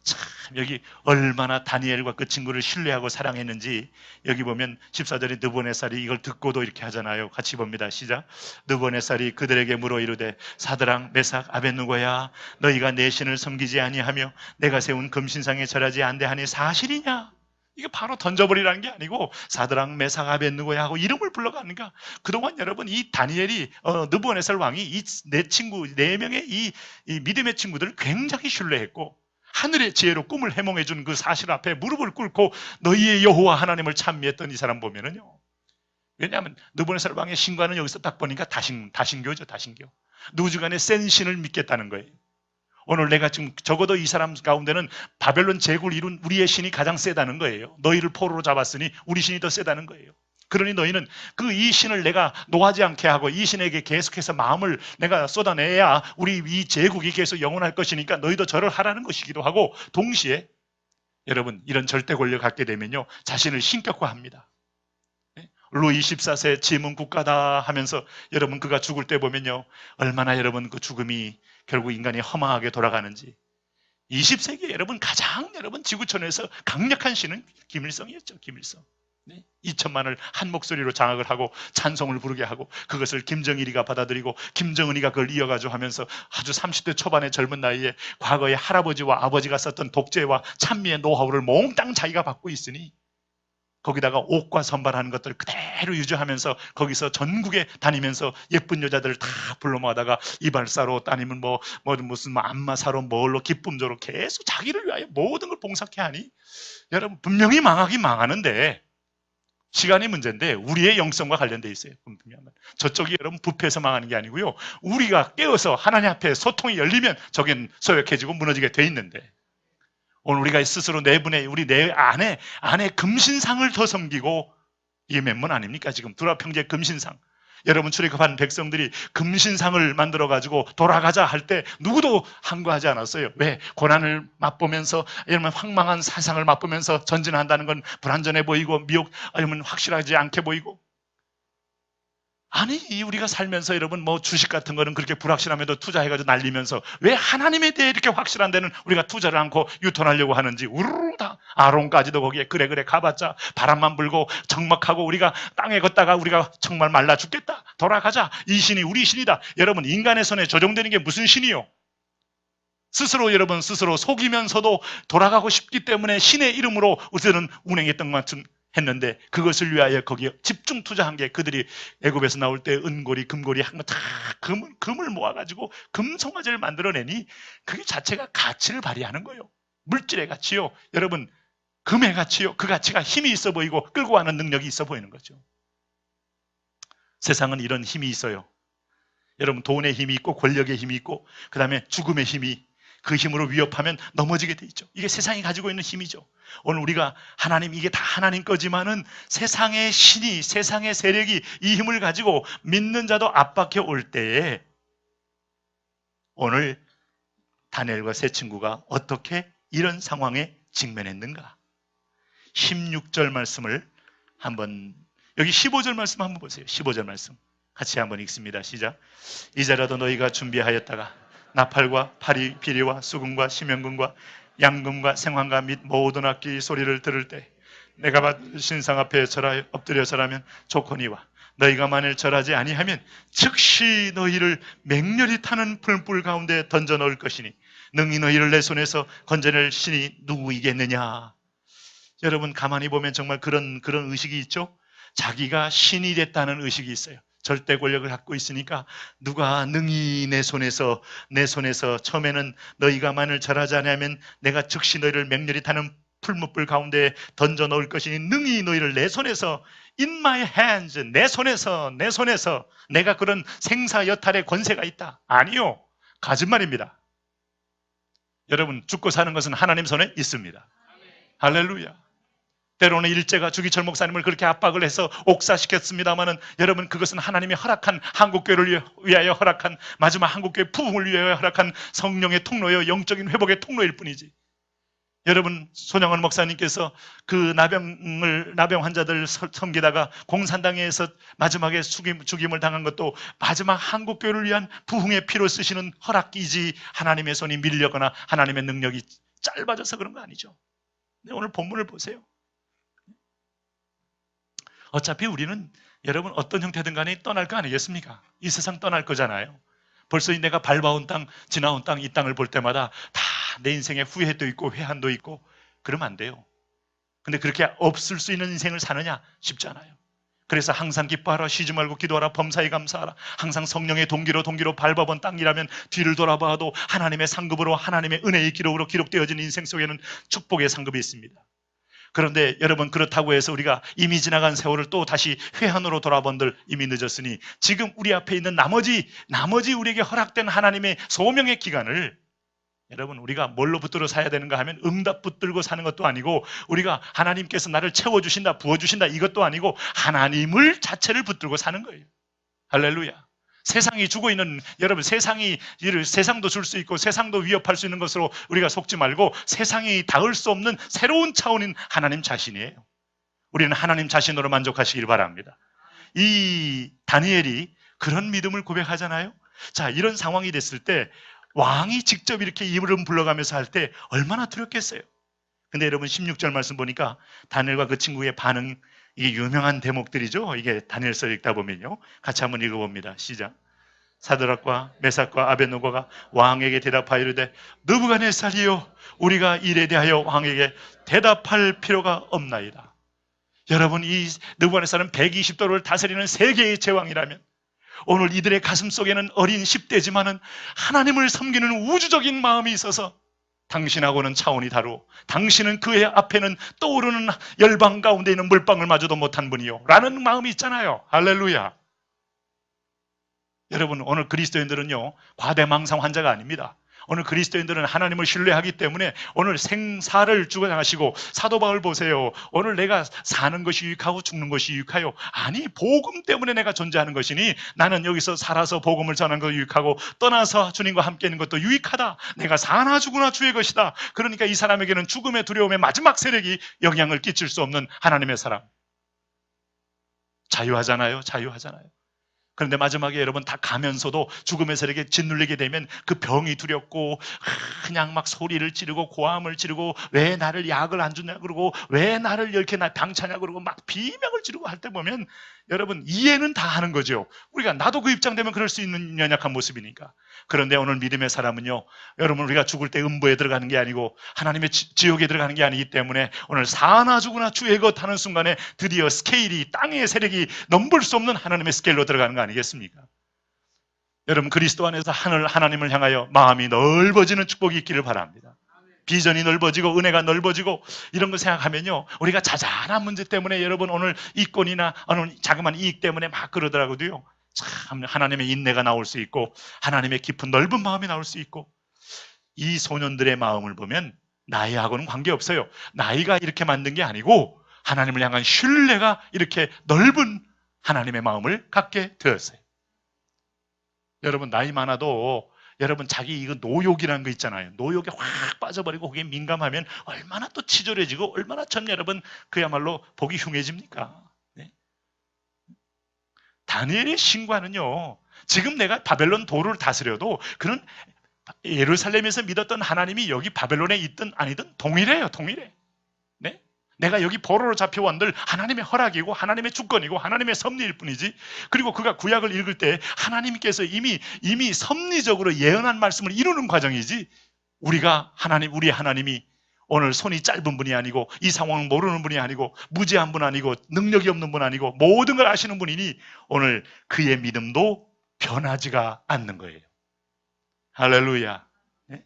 참 여기 얼마나 다니엘과 그 친구를 신뢰하고 사랑했는지, 여기 보면 14절에 느부갓네살이 이걸 듣고도 이렇게 하잖아요. 같이 봅니다. 시작. 느부갓네살이 그들에게 물어 이르되 사드락 메삭 아벳느고야, 너희가 내 신을 섬기지 아니하며 내가 세운 금신상에 절하지 안대하니 사실이냐? 이게 바로 던져버리라는 게 아니고 사드락 메삭 아벳느고야 하고 이름을 불러가는가. 그동안 여러분 이 다니엘이 느부갓네살 왕이 이 네 친구 4명의 이 믿음의 친구들을 굉장히 신뢰했고 하늘의 지혜로 꿈을 해몽해 준 그 사실 앞에 무릎을 꿇고 너희의 여호와 하나님을 찬미했던 이 사람 보면은요, 왜냐하면 느부갓네살 왕의 신과는 여기서 딱 보니까 다신교죠. 다신교. 누주간의 센 신을 믿겠다는 거예요. 오늘 내가 지금 적어도 이 사람 가운데는 바벨론 제국을 이룬 우리의 신이 가장 세다는 거예요. 너희를 포로로 잡았으니 우리 신이 더 세다는 거예요. 그러니 너희는 그 이 신을 내가 노하지 않게 하고 이 신에게 계속해서 마음을 내가 쏟아내야 우리 이 제국이 계속 영원할 것이니까 너희도 절을 하라는 것이기도 하고, 동시에 여러분 이런 절대 권력 갖게 되면요 자신을 신격화합니다. 루이 14세 짐은 국가다 하면서 여러분 그가 죽을 때 보면요 얼마나 여러분 그 죽음이 결국 인간이 허망하게 돌아가는지. 20세기에 여러분 가장 여러분 지구촌에서 강력한 신은 김일성이었죠. 김일성. 2천만을 한 목소리로 장악을 하고 찬송을 부르게 하고, 그것을 김정일이가 받아들이고 김정은이가 그걸 이어가지고 하면서 아주 30대 초반의 젊은 나이에 과거의 할아버지와 아버지가 썼던 독재와 찬미의 노하우를 몽땅 자기가 받고 있으니 거기다가 옥과 선발하는 것들을 그대로 유지하면서 거기서 전국에 다니면서 예쁜 여자들을 다 불러 모아다가 이발사로, 아니면 무슨 안마사로, 뭘로 기쁨조로 계속 자기를 위하여 모든 걸 봉사케 하니 여러분 분명히 망하긴 망하는데 시간이 문제인데 우리의 영성과 관련되어 있어요. 저쪽이 여러분 부패해서 망하는 게 아니고요, 우리가 깨어서 하나님 앞에 소통이 열리면 저긴 소역해지고 무너지게 돼 있는데, 오늘 우리가 스스로 내분에 우리 내 안에 금신상을 더 섬기고, 이게 맨문 아닙니까? 지금 두라평제 금신상. 여러분 출애굽한 백성들이 금신상을 만들어가지고 돌아가자 할 때 누구도 항거하지 않았어요. 왜? 고난을 맛보면서, 이러면 황망한 사상을 맛보면서 전진한다는 건 불안전해 보이고 아니면 확실하지 않게 보이고. 아니 우리가 살면서 여러분 주식 같은 거는 그렇게 불확실함에도 투자해가지고 날리면서 왜 하나님에 대해 이렇게 확실한 데는 우리가 투자를 않고 유턴하려고 하는지. 우르르 다 아론까지도 거기에 그래 가봤자 바람만 불고 적막하고 우리가 땅에 걷다가 우리가 정말 말라 죽겠다, 돌아가자, 이 신이 우리 신이다. 여러분 인간의 손에 조종되는 게 무슨 신이요? 여러분 스스로 속이면서도 돌아가고 싶기 때문에 신의 이름으로 우리는 운행했던 것 같은 했는데, 그것을 위하여 거기에 집중 투자한 게 그들이 애굽에서 나올 때 은고리 금고리 한 거 다 금을 모아가지고 금송아지를 만들어내니 그게 자체가 가치를 발휘하는 거예요. 물질의 가치요, 여러분 금의 가치요, 그 가치가 힘이 있어 보이고 끌고 가는 능력이 있어 보이는 거죠. 세상은 이런 힘이 있어요. 여러분 돈의 힘이 있고 권력의 힘이 있고 그 다음에 죽음의 힘이, 그 힘으로 위협하면 넘어지게 돼 있죠. 이게 세상이 가지고 있는 힘이죠. 오늘 우리가 하나님, 이게 다 하나님 거지만은 세상의 신이, 세상의 세력이 이 힘을 가지고 믿는 자도 압박해 올 때에 오늘 다니엘과 세 친구가 어떻게 이런 상황에 직면했는가. 16절 말씀을 한번, 여기 15절 말씀 한번 보세요. 15절 말씀 같이 한번 읽습니다. 시작. 이제라도 너희가 준비하였다가 나팔과 파리, 비리와 수금과 심연금과 양금과 생황과 및 모든 악기 소리를 들을 때 내가 받은 신상 앞에 엎드려 절하면 좋거니와, 너희가 만일 절하지 아니하면 즉시 너희를 맹렬히 타는 풀불 가운데 던져 넣을 것이니 능히 너희를 내 손에서 건져낼 신이 누구이겠느냐. 여러분 가만히 보면 정말 그런 의식이 있죠. 자기가 신이 됐다는 의식이 있어요. 절대 권력을 갖고 있으니까 누가 능히 내 손에서 처음에는 너희가 만일 절하지 않으면 내가 즉시 너희를 맹렬히 타는 풀무불 가운데 던져 넣을 것이니 능히 너희를 내 손에서, in my hands, 내 손에서 내가 그런 생사여탈의 권세가 있다. 아니요, 거짓말입니다. 여러분 죽고 사는 것은 하나님 손에 있습니다. 할렐루야. 때로는 일제가 주기철 목사님을 그렇게 압박을 해서 옥사시켰습니다마는 여러분, 그것은 하나님이 허락한, 한국교회를 위하여 허락한, 마지막 한국교회 부흥을 위하여 허락한 성령의 통로요, 영적인 회복의 통로일 뿐이지. 여러분, 손영원 목사님께서 그 나병 환자들 섬기다가 공산당에서 마지막에 죽임을 당한 것도 마지막 한국교회를 위한 부흥의 피로 쓰시는 허락이지, 하나님의 손이 밀려거나 하나님의 능력이 짧아져서 그런 거 아니죠. 근데 오늘 본문을 보세요. 어차피 우리는 여러분 어떤 형태든 간에 떠날 거 아니겠습니까? 이 세상 떠날 거잖아요. 벌써 내가 밟아온 땅, 지나온 땅, 이 땅을 볼 때마다 다 내 인생에 후회도 있고 회한도 있고 그러면 안 돼요. 근데 그렇게 없을 수 있는 인생을 사느냐? 쉽지 않아요. 그래서 항상 기뻐하라, 쉬지 말고 기도하라, 범사에 감사하라. 항상 성령의 동기로 밟아본 땅이라면 뒤를 돌아봐도 하나님의 상급으로, 하나님의 은혜의 기록으로 기록되어진 인생 속에는 축복의 상급이 있습니다. 그런데 여러분, 그렇다고 해서 우리가 이미 지나간 세월을 또 다시 회한으로 돌아본들 이미 늦었으니, 지금 우리 앞에 있는 나머지 우리에게 허락된 하나님의 소명의 기간을 여러분, 우리가 뭘로 붙들어 사야 되는가 하면 응답 붙들고 사는 것도 아니고, 우리가 하나님께서 나를 채워주신다, 부어주신다 이것도 아니고, 하나님을 자체를 붙들고 사는 거예요. 할렐루야. 세상이 주고 있는, 여러분, 세상도 줄 수 있고 세상도 위협할 수 있는 것으로 우리가 속지 말고, 세상이 닿을 수 없는 새로운 차원인 하나님 자신이에요. 우리는 하나님 자신으로 만족하시길 바랍니다. 이 다니엘이 그런 믿음을 고백하잖아요. 자, 이런 상황이 됐을 때 왕이 직접 이렇게 이름 불러가면서 할 때 얼마나 두렵겠어요. 근데 여러분, 16절 말씀 보니까 다니엘과 그 친구의 반응, 이게 유명한 대목들이죠. 이게 다니엘서 읽다 보면요. 같이 한번 읽어봅니다. 시작. 사드락과 메삭과 아벳노고가 왕에게 대답하여 이르되, 느부갓네살이여, 우리가 일에 대하여 왕에게 대답할 필요가 없나이다. 여러분, 이 느부갓네살은 120도를 다스리는 세계의 제왕이라면, 오늘 이들의 가슴 속에는 어린 10대지만은 하나님을 섬기는 우주적인 마음이 있어서, 당신하고는 차원이 다르고 당신은 그의 앞에는 떠오르는 열방 가운데 있는 물방울 마저도 못한 분이요 라는 마음이 있잖아요. 할렐루야. 여러분, 오늘 그리스도인들은요, 과대망상 환자가 아닙니다. 오늘 그리스도인들은 하나님을 신뢰하기 때문에 오늘 생사를 주관하시고, 사도 바울 보세요. 오늘 내가 사는 것이 유익하고 죽는 것이 유익하요, 아니 복음 때문에 내가 존재하는 것이니 나는 여기서 살아서 복음을 전하는 것도 유익하고 떠나서 주님과 함께 있는 것도 유익하다. 내가 사나 죽으나 주의 것이다. 그러니까 이 사람에게는 죽음의 두려움의 마지막 세력이 영향을 끼칠 수 없는 하나님의 사람. 자유하잖아요. 그런데 마지막에 여러분, 다 가면서도 죽음의 세력에 짓눌리게 되면 그 병이 두렵고 그냥 막 소리를 지르고 고함을 지르고, 왜 나를 약을 안 주냐 그러고, 왜 나를 이렇게 병차냐 그러고 막 비명을 지르고 할 때 보면 여러분, 이해는 다 하는 거죠. 우리가, 나도 그 입장 되면 그럴 수 있는 연약한 모습이니까. 그런데 오늘 믿음의 사람은요, 여러분, 우리가 죽을 때 음부에 들어가는 게 아니고 하나님의 지옥에 들어가는 게 아니기 때문에, 오늘 사나 죽으나 주의 것 하는 순간에 드디어 스케일이, 땅의 세력이 넘볼 수 없는 하나님의 스케일로 들어가는 거 아니겠습니까? 여러분, 그리스도 안에서 하나님을 향하여 마음이 넓어지는 축복이 있기를 바랍니다. 비전이 넓어지고 은혜가 넓어지고 이런 거 생각하면요, 우리가 자잘한 문제 때문에 여러분, 오늘 이권이나 어느 자그마한 이익 때문에 막 그러더라고도요, 참 하나님의 인내가 나올 수 있고 하나님의 깊은 넓은 마음이 나올 수 있고, 이 소년들의 마음을 보면 나이하고는 관계없어요. 나이가 이렇게 만든 게 아니고 하나님을 향한 신뢰가 이렇게 넓은 하나님의 마음을 갖게 되었어요. 여러분, 나이 많아도 여러분, 자기 이거 노욕이라는 거 있잖아요. 노욕에 확 빠져버리고 거기에 민감하면 얼마나 또 치졸해지고 얼마나 참 여러분, 그야말로 보기 흉해집니까? 네? 다니엘의 신과는요, 지금 내가 바벨론 도를 다스려도 그런 예루살렘에서 믿었던 하나님이 여기 바벨론에 있든 아니든 동일해요. 네? 내가 여기 포로로 잡혀온들 하나님의 허락이고 하나님의 주권이고 하나님의 섭리일 뿐이지. 그리고 그가 구약을 읽을 때 하나님께서 이미 섭리적으로 예언한 말씀을 이루는 과정이지, 우리 하나님이 오늘 손이 짧은 분이 아니고 이 상황을 모르는 분이 아니고 무지한 분 아니고 능력이 없는 분 아니고 모든 걸 아시는 분이니 오늘 그의 믿음도 변하지가 않는 거예요. 할렐루야. 네?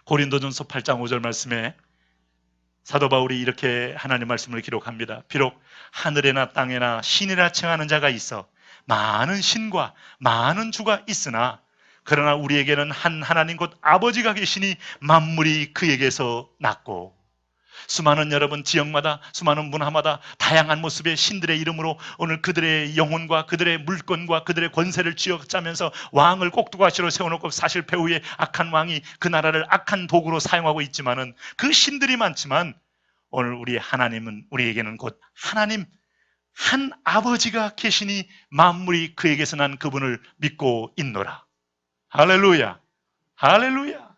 고린도전서 8장 5절 말씀에 사도 바울이 이렇게 하나님 말씀을 기록합니다. 비록 하늘에나 땅에나 신이라 칭하는 자가 있어 많은 신과 많은 주가 있으나, 그러나 우리에게는 한 하나님 곧 아버지가 계시니 만물이 그에게서 났고. 수많은 여러분 지역마다 수많은 문화마다 다양한 모습의 신들의 이름으로 오늘 그들의 영혼과 그들의 물권과 그들의 권세를 쥐어짜면서 왕을 꼭두가시로 세워놓고 사실 배후에 악한 왕이 그 나라를 악한 도구로 사용하고 있지만은 그 신들이 많지만 오늘 우리 하나님은 우리에게는 곧 하나님 한 아버지가 계시니 만물이 그에게서 난 그분을 믿고 있노라. 할렐루야. 할렐루야.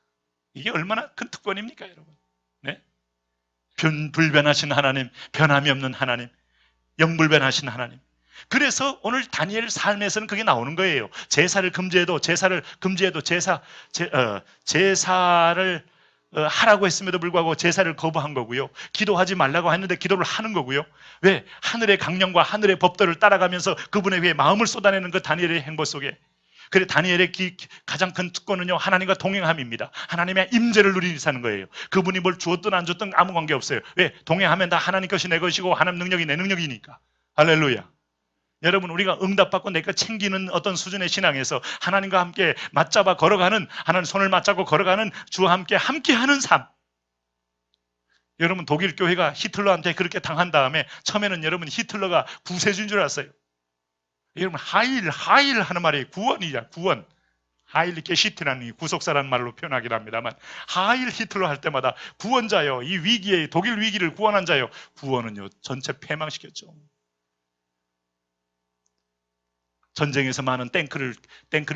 이게 얼마나 큰 특권입니까, 여러분? 네? 불변하신 하나님, 변함이 없는 하나님, 영불변하신 하나님. 그래서 오늘 다니엘 삶에서는 그게 나오는 거예요. 제사를 금지해도 제사를 하라고 했음에도 불구하고 제사를 거부한 거고요. 기도하지 말라고 했는데 기도를 하는 거고요. 왜? 하늘의 강령과 하늘의 법도를 따라가면서 그분의 위에 마음을 쏟아내는 그 다니엘의 행보 속에. 그래 다니엘의 가장 큰 특권은요, 하나님과 동행함입니다. 하나님의 임재를 누리니 사는 거예요. 그분이 뭘 주었든 안 줬든 아무 관계 없어요. 왜? 동행하면 다 하나님 것이 내 것이고 하나님 능력이 내 능력이니까. 할렐루야. 여러분, 우리가 응답받고 내가 챙기는 어떤 수준의 신앙에서 하나님과 함께 맞잡아 걸어가는, 하나님 손을 맞잡고 걸어가는 주와 함께하는 삶. 여러분, 독일 교회가 히틀러한테 그렇게 당한 다음에 처음에는 여러분 히틀러가 구세주인 줄 알았어요. 여러분, 하일 하는 말이 구원이야, 구원. 하일 게시트라는 구속사라는 말로 표현하긴 합니다만, 하일 히틀러 할 때마다 구원자요, 이 위기에 독일 위기를 구원한 자요. 구원은요, 전체 패망시켰죠. 전쟁에서 많은 탱크를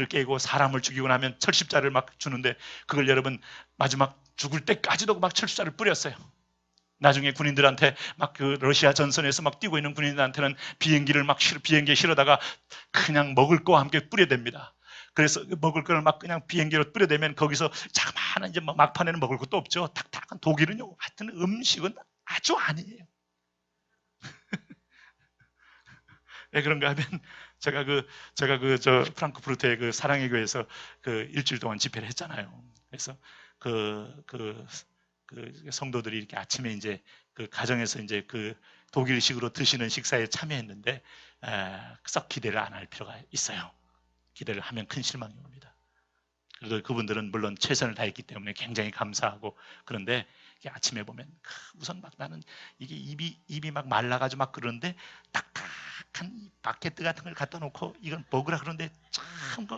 깨고 사람을 죽이고 나면 철십자를 막 주는데, 그걸 여러분 마지막 죽을 때까지도 막 철십자를 뿌렸어요. 나중에 군인들한테 막 그 러시아 전선에서 막 뛰고 있는 군인들한테는 비행기에 실어다가 그냥 먹을 거와 함께 뿌려댑니다. 그래서 먹을 거를 막 그냥 비행기로 뿌려대면 거기서 자그마한 이제 막판에는 먹을 것도 없죠. 탁탁한 독일은요, 하여튼 음식은 아주 아니에요. 왜 그런가 하면 제가 프랑크푸르트의 그 사랑의 교회에서 그 일주일 동안 집회를 했잖아요. 그래서 그 성도들이 이렇게 아침에 이제 그 가정에서 이제 그 독일식으로 드시는 식사에 참여했는데 썩 기대를 안 할 필요가 있어요. 기대를 하면 큰 실망이 옵니다. 그래도 그분들은 물론 최선을 다했기 때문에 굉장히 감사하고, 그런데 아침에 보면 우선 막 나는 이게 입이 막 말라가지고 막 그러는데 딱딱한 바게트 같은 걸 갖다 놓고 이건 먹으라 그러는데 참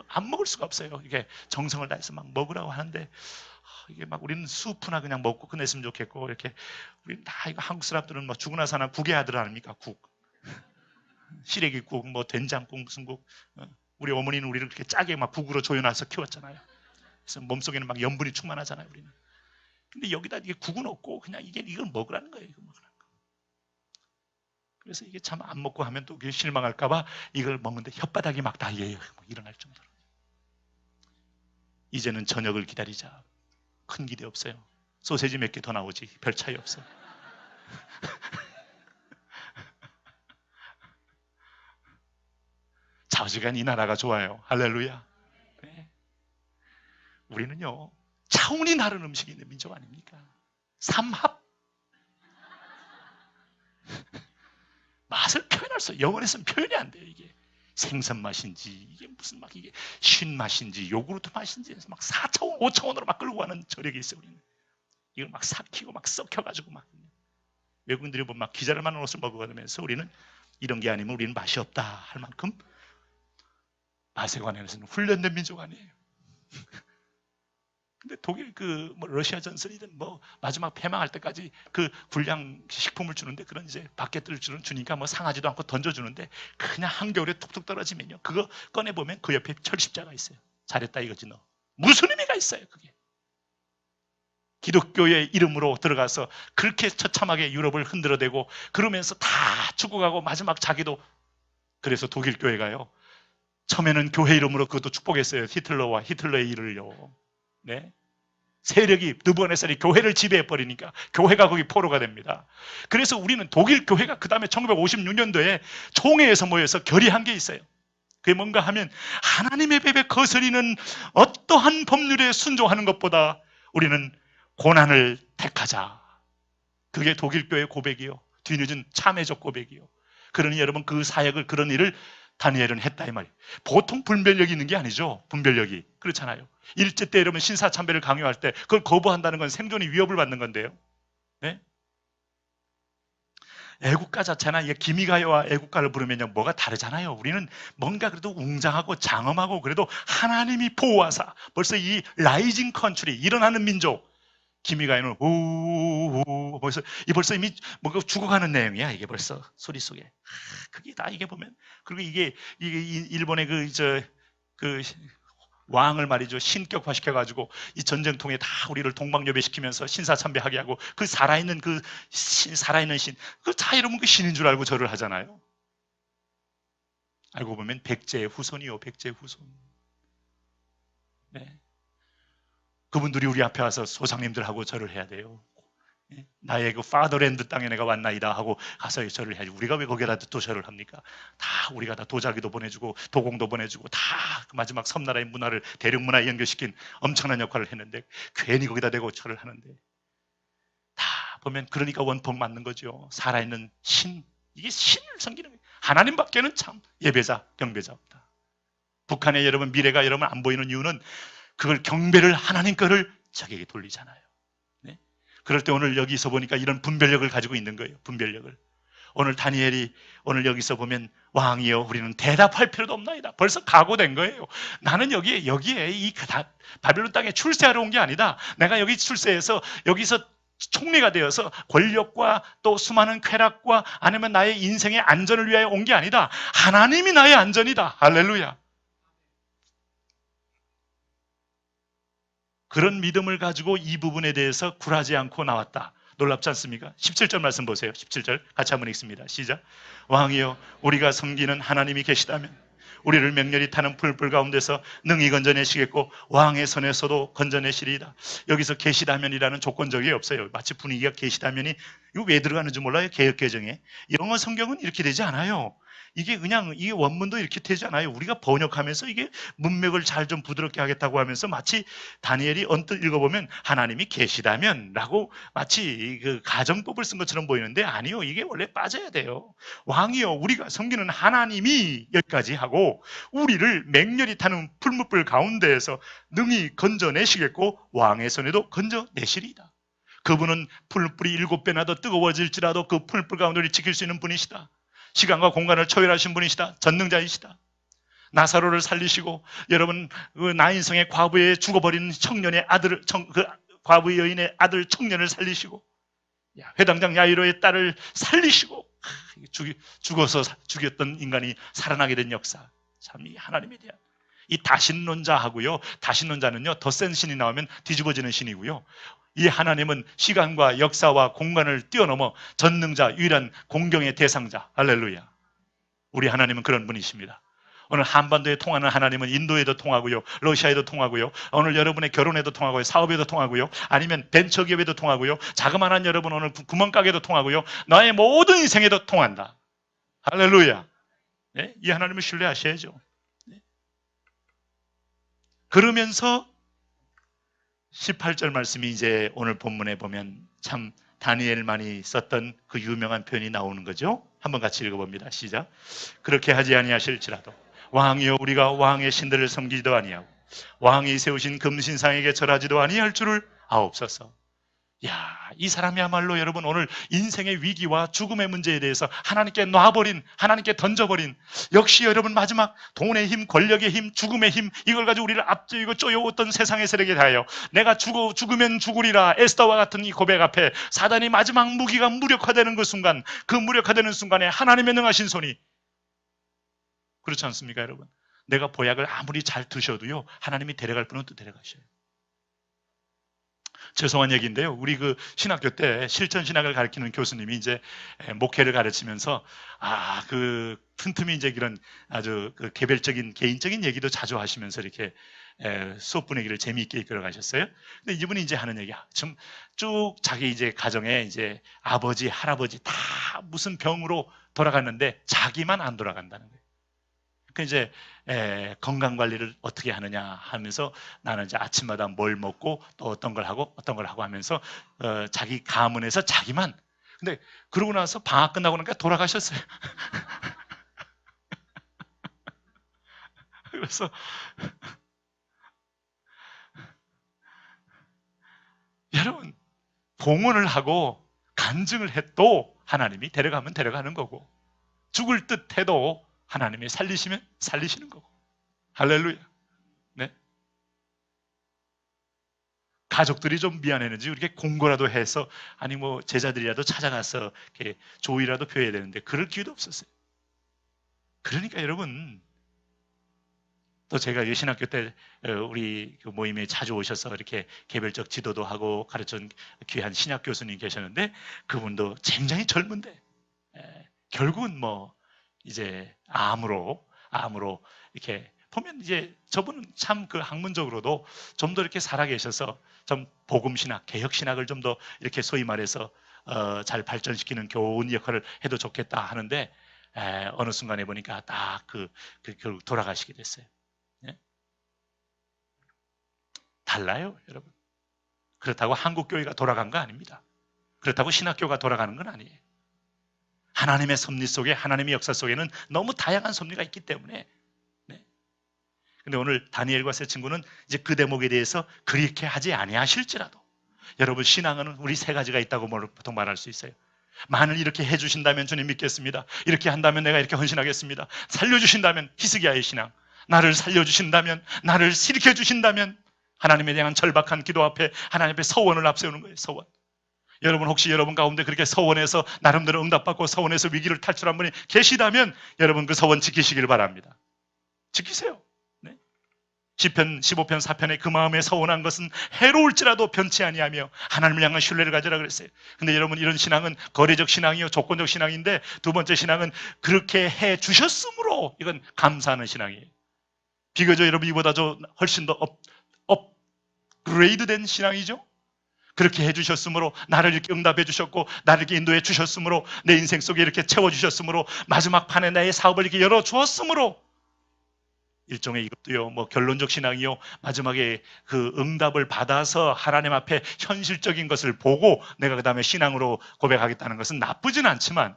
안 먹을 수가 없어요. 이게 정성을 다해서 막 먹으라고 하는데 이게 막 우리는 수프나 그냥 먹고 끝냈으면 좋겠고, 이렇게 우리는 다 이거 한국 사람들은 뭐 죽으나 사나 국의 아들 아닙니까? 국, 시래기국, 뭐 된장국, 무슨 국. 우리 어머니는 우리를 그렇게 짜게 막 국으로 조여놔서 키웠잖아요. 그래서 몸속에는 막 염분이 충만하잖아요, 우리는. 근데 여기다 이게 국은 없고 그냥 이걸 먹으라는 거예요. 이거 먹으라는 거. 그래서 이게 참 안 먹고 하면 또 실망할까봐 이걸 먹는데 혓바닥이 막 달려요. 일어날 정도로. 이제는 저녁을 기다리자. 큰 기대 없어요. 소세지 몇 개 더 나오지 별 차이 없어요. 좌우지간 이 나라가 좋아요. 할렐루야. 네. 우리는요, 차원이 다른 음식이 있는 민족 아닙니까? 삼합. 맛을 표현할 수, 영어에서는 표현이 안 돼요. 이게 생선 맛인지, 이게 무슨 막 이게 쉰 맛인지, 요구르트 맛인지 해서 막 4차원, 5차원으로 막 끌고 가는 저력이 있어요. 우리는 이걸 막 삭히고 막 썩혀가지고 막 외국인들이 보면 막 기자를 많은 옷을 먹어가면서 우리는 이런 게 아니면 우리는 맛이 없다 할 만큼 맛에 관해서는 훈련된 민족 아니에요. 근데 독일 뭐 러시아 전선이든 뭐 마지막 패망할 때까지 그 불량 식품을 주는데, 그런 이제 바게트를 주니까 뭐 상하지도 않고 던져주는데, 그냥 한겨울에 툭툭 떨어지면요, 그거 꺼내보면 그 옆에 철십자가 있어요. 잘했다 이거지 너. 무슨 의미가 있어요 그게. 기독교의 이름으로 들어가서 그렇게 처참하게 유럽을 흔들어대고 그러면서 다 죽어가고 마지막 자기도. 그래서 독일 교회가요, 처음에는 교회 이름으로 그것도 축복했어요. 히틀러의 일을요. 네. 세력이 느부갓네살이 교회를 지배해버리니까 교회가 거기 포로가 됩니다. 그래서 우리는 독일 교회가 그 다음에 1956년도에 총회에서 모여서 결의한 게 있어요. 그게 뭔가 하면 하나님의 법에 거스리는 어떠한 법률에 순종하는 것보다 우리는 고난을 택하자. 그게 독일 교회의 고백이요. 뒤늦은 참회적 고백이요. 그러니 여러분, 그 사역을, 그런 일을 다니엘은 했다 이 말이에요. 보통 분별력이 있는 게 아니죠. 분별력이. 그렇잖아요. 일제 때 여러분 신사참배를 강요할 때 그걸 거부한다는 건 생존의 위협을 받는 건데요. 네? 애국가 자체나 이게 기미가요와 애국가를 부르면 뭐가 다르잖아요. 우리는 뭔가 그래도 웅장하고 장엄하고 그래도 하나님이 보호하사 벌써 이 라이징 컨트리 일어나는 민족. 기미가요는 우우우 벌써 이미 뭔가 죽어가는 내용이야. 이게 벌써 소리 속에. 그게 다 이게 보면 그리고 이게 일본의 그 왕을 말이죠. 신격화 시켜가지고 이 전쟁통에 다 우리를 동방요배시키면서 신사참배하게 하고 그 살아있는 살아있는 신, 그 다 이러면 그 신인 줄 알고 절을 하잖아요. 알고 보면 백제의 후손이요, 백제의 후손. 네. 그분들이 우리 앞에 와서 조상님들하고 절을 해야 돼요. 나의 그 파더랜드 땅에 내가 왔나이다 하고 가서 절을 해야지. 우리가 왜 거기다 또 절을 합니까? 다 우리가 다 도자기도 보내주고 도공도 보내주고 다 그 마지막 섬나라의 문화를 대륙문화에 연결시킨 엄청난 역할을 했는데 괜히 거기다 대고 절을 하는데 다 보면 그러니까 원폭 맞는 거죠. 살아있는 신, 이게 신을 섬기는 거예요. 하나님밖에는 참 예배자, 경배자 없다. 북한의 여러분 미래가 여러분 안 보이는 이유는 그걸 경배를 하나님 거를 적에게 돌리잖아요. 네? 그럴 때 오늘 여기서 보니까 이런 분별력을 가지고 있는 거예요. 분별력을. 오늘 다니엘이 오늘 여기서 보면 왕이여 우리는 대답할 필요도 없나이다. 벌써 각오된 거예요. 나는 여기에 이 바벨론 땅에 출세하러 온 게 아니다. 내가 여기 출세해서 여기서 총리가 되어서 권력과 또 수많은 쾌락과 아니면 나의 인생의 안전을 위하여 온 게 아니다. 하나님이 나의 안전이다. 할렐루야. 그런 믿음을 가지고 이 부분에 대해서 굴하지 않고 나왔다. 놀랍지 않습니까? 17절 말씀 보세요. 17절 같이 한번 읽습니다. 시작. 왕이여 우리가 섬기는 하나님이 계시다면 우리를 맹렬히 타는 풀불 가운데서 능히 건져내시겠고 왕의 손에서도 건져내시리이다. 여기서 계시다면이라는 조건적이 없어요. 마치 분위기가 계시다면이 이거 왜 들어가는지 몰라요. 개역개정에. 영어 성경은 이렇게 되지 않아요. 이게 그냥 이게 원문도 이렇게 되지 않아요. 우리가 번역하면서 이게 문맥을 잘 좀 부드럽게 하겠다고 하면서 마치 다니엘이 언뜻 읽어보면 하나님이 계시다면 라고 마치 그 가정법을 쓴 것처럼 보이는데 아니요. 이게 원래 빠져야 돼요. 왕이여 우리가 섬기는 하나님이 여기까지 하고 우리를 맹렬히 타는 풀무불 가운데에서 능히 건져내시겠고 왕의 손에도 건져내시리이다. 그분은 풀불이 7배나 더 뜨거워질지라도 그 풀불 가운데를 지킬 수 있는 분이시다. 시간과 공간을 초월하신 분이시다. 전능자이시다. 나사로를 살리시고 여러분 그 나인성의 과부의 죽어버린 청년의 아들을 그 과부 여인의 아들 청년을 살리시고 회당장 야이로의 딸을 살리시고 죽어서 죽였던 인간이 살아나게 된 역사. 참 이 하나님에 대한 이 다신론자하고요. 다신론자는요 더 센 신이 나오면 뒤집어지는 신이고요. 이 하나님은 시간과 역사와 공간을 뛰어넘어 전능자, 유일한 공경의 대상자. 할렐루야. 우리 하나님은 그런 분이십니다. 오늘 한반도에 통하는 하나님은 인도에도 통하고요. 러시아에도 통하고요. 오늘 여러분의 결혼에도 통하고요. 사업에도 통하고요. 아니면 벤처기업에도 통하고요. 자그마한 여러분 오늘 구멍가게도 통하고요. 나의 모든 인생에도 통한다. 할렐루야. 네? 이 하나님을 신뢰하셔야죠. 네? 그러면서 18절 말씀이 이제 오늘 본문에 보면 참 다니엘만이 썼던 그 유명한 표현이 나오는 거죠. 한번 같이 읽어봅니다. 시작. 그렇게 하지 아니하실지라도 왕이여 우리가 왕의 신들을 섬기지도 아니하고 왕이 세우신 금신상에게 절하지도 아니할 줄을 아옵소서. 야, 이 사람이야말로 여러분 오늘 인생의 위기와 죽음의 문제에 대해서 하나님께 놔버린, 하나님께 던져버린 역시 여러분 마지막 돈의 힘, 권력의 힘, 죽음의 힘 이걸 가지고 우리를 앞지고 쪼여왔던 세상의 세력에 대하여 내가 죽으면 죽으리라 에스더와 같은 이 고백 앞에 사단이 마지막 무기가 무력화되는 그 순간 그 무력화되는 순간에 하나님의 능하신 손이 그렇지 않습니까 여러분? 내가 보약을 아무리 잘 드셔도요 하나님이 데려갈 분은 또 데려가셔요. 죄송한 얘기인데요. 우리 그 신학교 때 실천 신학을 가르치는 교수님이 이제 목회를 가르치면서 그 틈틈이 이제 그런 아주 그 개별적인 개인적인 얘기도 자주 하시면서 이렇게 수업 분위기를 재미있게 이끌어 가셨어요. 근데 이분이 이제 하는 얘기야. 좀 쭉 자기 이제 가정에 이제 아버지, 할아버지 다 무슨 병으로 돌아갔는데 자기만 안 돌아간다는 거예요. 그 이제 건강 관리를 어떻게 하느냐 하면서 나는 이제 아침마다 뭘 먹고 또 어떤 걸 하고 하면서 자기 가문에서 자기만 근데 그러고 나서 방학 끝나고 나니까 돌아가셨어요. 그래서 여러분 봉헌을 하고 간증을 해도 하나님이 데려가면 데려가는 거고, 죽을 듯 해도 하나님이 살리시면 살리시는 거고. 할렐루야. 네. 가족들이 좀 미안했는지 이렇게 공고라도 해서, 아니 뭐 제자들이라도 찾아가서 이렇게 조의라도 표해야 되는데 그럴 기회도 없었어요. 그러니까 여러분, 또 제가 신학교 때 우리 그 모임에 자주 오셔서 이렇게 개별적 지도도 하고 가르친 귀한 신학 교수님 계셨는데, 그분도 굉장히 젊은데 결국은 뭐 이제 암으로 이렇게 보면, 이제 저분은 참 그 학문적으로도 좀 더 이렇게 살아계셔서 좀 복음신학, 개혁신학을 좀 더 이렇게 소위 말해서 잘 발전시키는 교훈 역할을 해도 좋겠다 하는데, 어느 순간에 보니까 딱 결국 돌아가시게 됐어요. 예? 달라요, 여러분. 그렇다고 한국 교회가 돌아간 거 아닙니다. 그렇다고 신학교가 돌아가는 건 아니에요. 하나님의 섭리 속에, 하나님의 역사 속에는 너무 다양한 섭리가 있기 때문에. 네. 근데 오늘 다니엘과 세 친구는 이제 그 대목에 대해서 그렇게 하지 아니하실지라도, 여러분 신앙은 우리 세 가지가 있다고 보통 말할 수 있어요. 만일 이렇게 해주신다면 주님 믿겠습니다. 이렇게 한다면 내가 이렇게 헌신하겠습니다. 살려주신다면 히스기야의 신앙, 나를 살려주신다면, 나를 일으켜주신다면, 하나님에 대한 절박한 기도 앞에 하나님 앞에 서원을 앞세우는 거예요. 서원. 여러분 혹시 여러분 가운데 그렇게 서원해서 나름대로 응답받고 서원해서 위기를 탈출한 분이 계시다면 여러분 그 서원 지키시길 바랍니다. 지키세요. 네. 시편 15편 4편에 그 마음에 서원한 것은 해로울지라도 변치 아니하며 하나님을 향한 신뢰를 가지라 그랬어요. 근데 여러분, 이런 신앙은 거래적 신앙이요, 조건적 신앙인데, 두 번째 신앙은 그렇게 해 주셨으므로 이건 감사하는 신앙이에요. 비교적 여러분 이보다 훨씬 더 업그레이드된 신앙이죠. 그렇게 해주셨으므로, 나를 이렇게 응답해 주셨고, 나를 이렇게 인도해 주셨으므로, 내 인생 속에 이렇게 채워주셨으므로, 마지막 판에 나의 사업을 이렇게 열어주었으므로, 일종의 이것도요, 뭐 결론적 신앙이요, 마지막에 그 응답을 받아서 하나님 앞에 현실적인 것을 보고 내가 그 다음에 신앙으로 고백하겠다는 것은 나쁘진 않지만,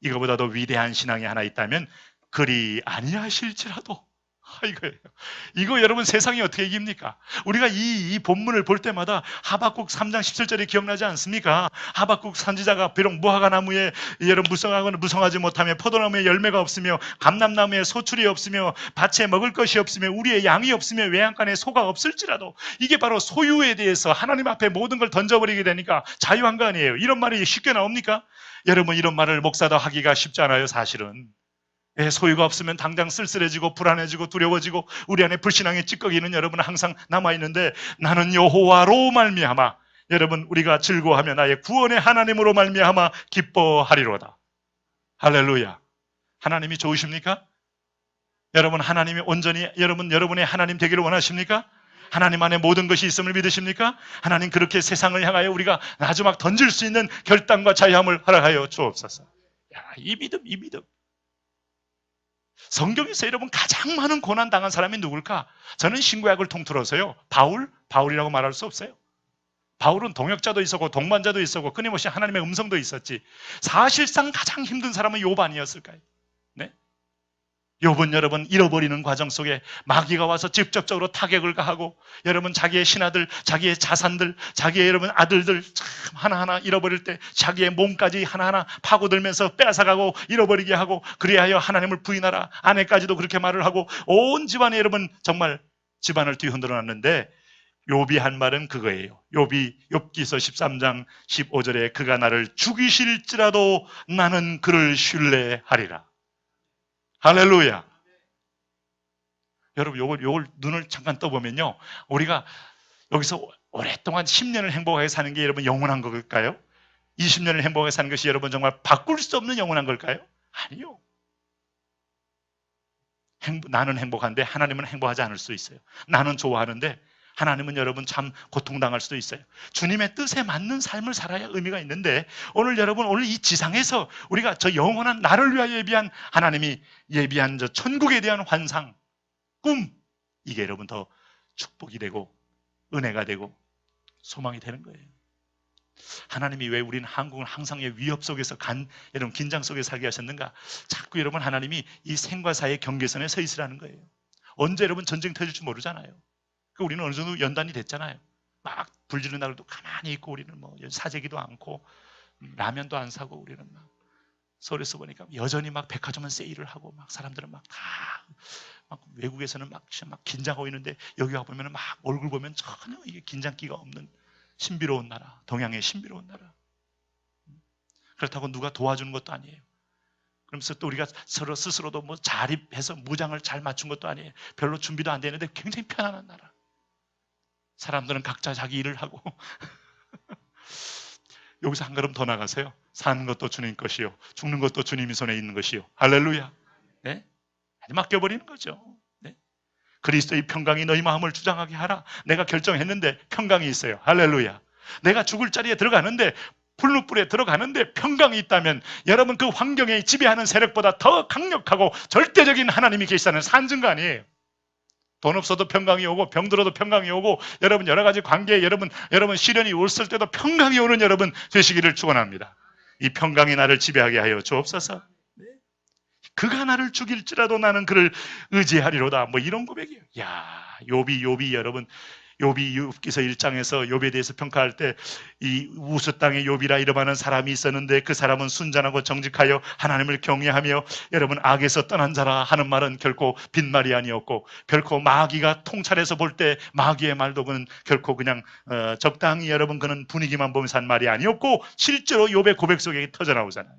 이거보다도 위대한 신앙이 하나 있다면 그리 아니하실지라도, 이거예요. 이거 여러분 세상이 어떻게 이깁니까? 우리가 이 본문을 볼 때마다 하박국 3장 17절이 기억나지 않습니까? 하박국 선지자가 비록 무화과 나무에 여러분 무성하지 못하며, 포도나무에 열매가 없으며, 감람나무에 소출이 없으며, 밭에 먹을 것이 없으며, 우리의 양이 없으며, 외양간에 소가 없을지라도, 이게 바로 소유에 대해서 하나님 앞에 모든 걸 던져버리게 되니까 자유한 거 아니에요. 이런 말이 쉽게 나옵니까? 여러분, 이런 말을 목사도 하기가 쉽지 않아요, 사실은. 소유가 없으면 당장 쓸쓸해지고 불안해지고 두려워지고 우리 안에 불신앙의 찌꺼기는 여러분 항상 남아있는데, 나는 여호와로 말미암아, 여러분 우리가 즐거워하며 나의 구원의 하나님으로 말미암아 기뻐하리로다. 할렐루야. 하나님이 좋으십니까? 여러분 하나님이 온전히 여러분의 하나님 되기를 원하십니까? 하나님 안에 모든 것이 있음을 믿으십니까? 하나님 그렇게 세상을 향하여 우리가 마지막 던질 수 있는 결단과 자유함을 허락하여 주옵소서. 이 믿음. 성경에서 여러분 가장 많은 고난 당한 사람이 누굴까? 저는 신구약을 통틀어서요, 바울이라고 말할 수 없어요. 바울은 동역자도 있었고 동반자도 있었고 끊임없이 하나님의 음성도 있었지. 사실상 가장 힘든 사람은 욥 아니었을까요? 네? 욥은 여러분 잃어버리는 과정 속에 마귀가 와서 직접적으로 타격을 가하고, 여러분 자기의 신하들, 자기의 자산들, 자기의 여러분 아들들 참 하나하나 잃어버릴 때 자기의 몸까지 하나하나 파고들면서 빼앗아가고 잃어버리게 하고, 그리하여 하나님을 부인하라, 아내까지도 그렇게 말을 하고 온 집안에 여러분 정말 집안을 뒤흔들어 놨는데, 욥이 한 말은 그거예요. 욥기서 13장 15절에 그가 나를 죽이실지라도 나는 그를 신뢰하리라. 할렐루야. 여러분 요걸 눈을 잠깐 떠보면요, 우리가 여기서 오랫동안 10년을 행복하게 사는 게 여러분 영원한 걸까요? 20년을 행복하게 사는 것이 여러분 정말 바꿀 수 없는 영원한 걸까요? 아니요. 나는 행복한데 하나님은 행복하지 않을 수 있어요. 나는 좋아하는데 하나님은 여러분 참 고통당할 수도 있어요. 주님의 뜻에 맞는 삶을 살아야 의미가 있는데, 오늘 여러분 오늘 이 지상에서 우리가 저 영원한 나를 위하여 예비한, 하나님이 예비한 저 천국에 대한 환상, 꿈, 이게 여러분 더 축복이 되고 은혜가 되고 소망이 되는 거예요. 하나님이 왜 우리는 한국을 항상 위협 속에서 여러분 긴장 속에 살게 하셨는가? 자꾸 여러분 하나님이 이 생과 사의 경계선에 서 있으라는 거예요. 언제 여러분 전쟁 터질지 모르잖아요. 우리는 어느 정도 연단이 됐잖아요. 막 불지르는 날도 가만히 있고, 우리는 뭐 사재기도 않고 라면도 안 사고 우리는 막 서울에서 보니까 여전히 막 백화점은 세일을 하고 막 사람들은 막 다 막 외국에서는 막 진짜 막 긴장하고 있는데 여기 와 보면은 막 얼굴 보면 전혀 이게 긴장기가 없는 신비로운 나라, 동양의 신비로운 나라. 그렇다고 누가 도와주는 것도 아니에요. 그러면서 또 우리가 서로 스스로도 뭐 자립해서 무장을 잘 맞춘 것도 아니에요. 별로 준비도 안 되는데 굉장히 편안한 나라. 사람들은 각자 자기 일을 하고 여기서 한 걸음 더 나가세요. 사는 것도 주님 것이요, 죽는 것도 주님의 손에 있는 것이요. 할렐루야. 네? 맡겨버리는 거죠. 네? 그리스도의 평강이 너희 마음을 주장하게 하라. 내가 결정했는데 평강이 있어요. 할렐루야. 내가 죽을 자리에 들어가는데 불룻불에 들어가는데 평강이 있다면 여러분 그 환경에 지배하는 세력보다 더 강력하고 절대적인 하나님이 계시다는 산증거 아니에요. 돈 없어도 평강이 오고 병 들어도 평강이 오고 여러분 여러 가지 관계에 여러분 시련이 올을 때도 평강이 오는 여러분 되시기를 축원합니다. 이 평강이 나를 지배하게 하여 주옵소서. 그가 나를 죽일지라도 나는 그를 의지하리로다. 뭐 이런 고백이에요. 야, 욥이 여러분 욥이 욥기서 1장에서 욥에 대해서 평가할 때 이 우스 땅에 욥이라 이름하는 사람이 있었는데 그 사람은 순전하고 정직하여 하나님을 경외하며 여러분 악에서 떠난 자라 하는 말은 결코 빈말이 아니었고 결코 마귀가 통찰해서 볼 때 마귀의 말도 그는 결코 그냥 적당히 여러분 그는 분위기만 보면서 한 말이 아니었고 실제로 욥의 고백 속에 터져나오잖아요.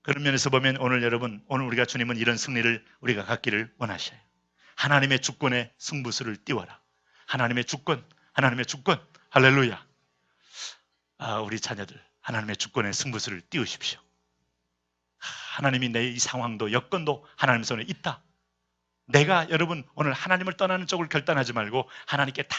그런 면에서 보면 오늘 여러분, 오늘 우리가 주님은 이런 승리를 우리가 갖기를 원하셔요. 하나님의 주권에 승부수를 띄워라. 하나님의 주권, 할렐루야. 우리 자녀들, 하나님의 주권에 승부수를 띄우십시오. 하나님이 내 이 상황도 여건도 하나님 손에 있다. 내가 여러분 오늘 하나님을 떠나는 쪽을 결단하지 말고 하나님께 다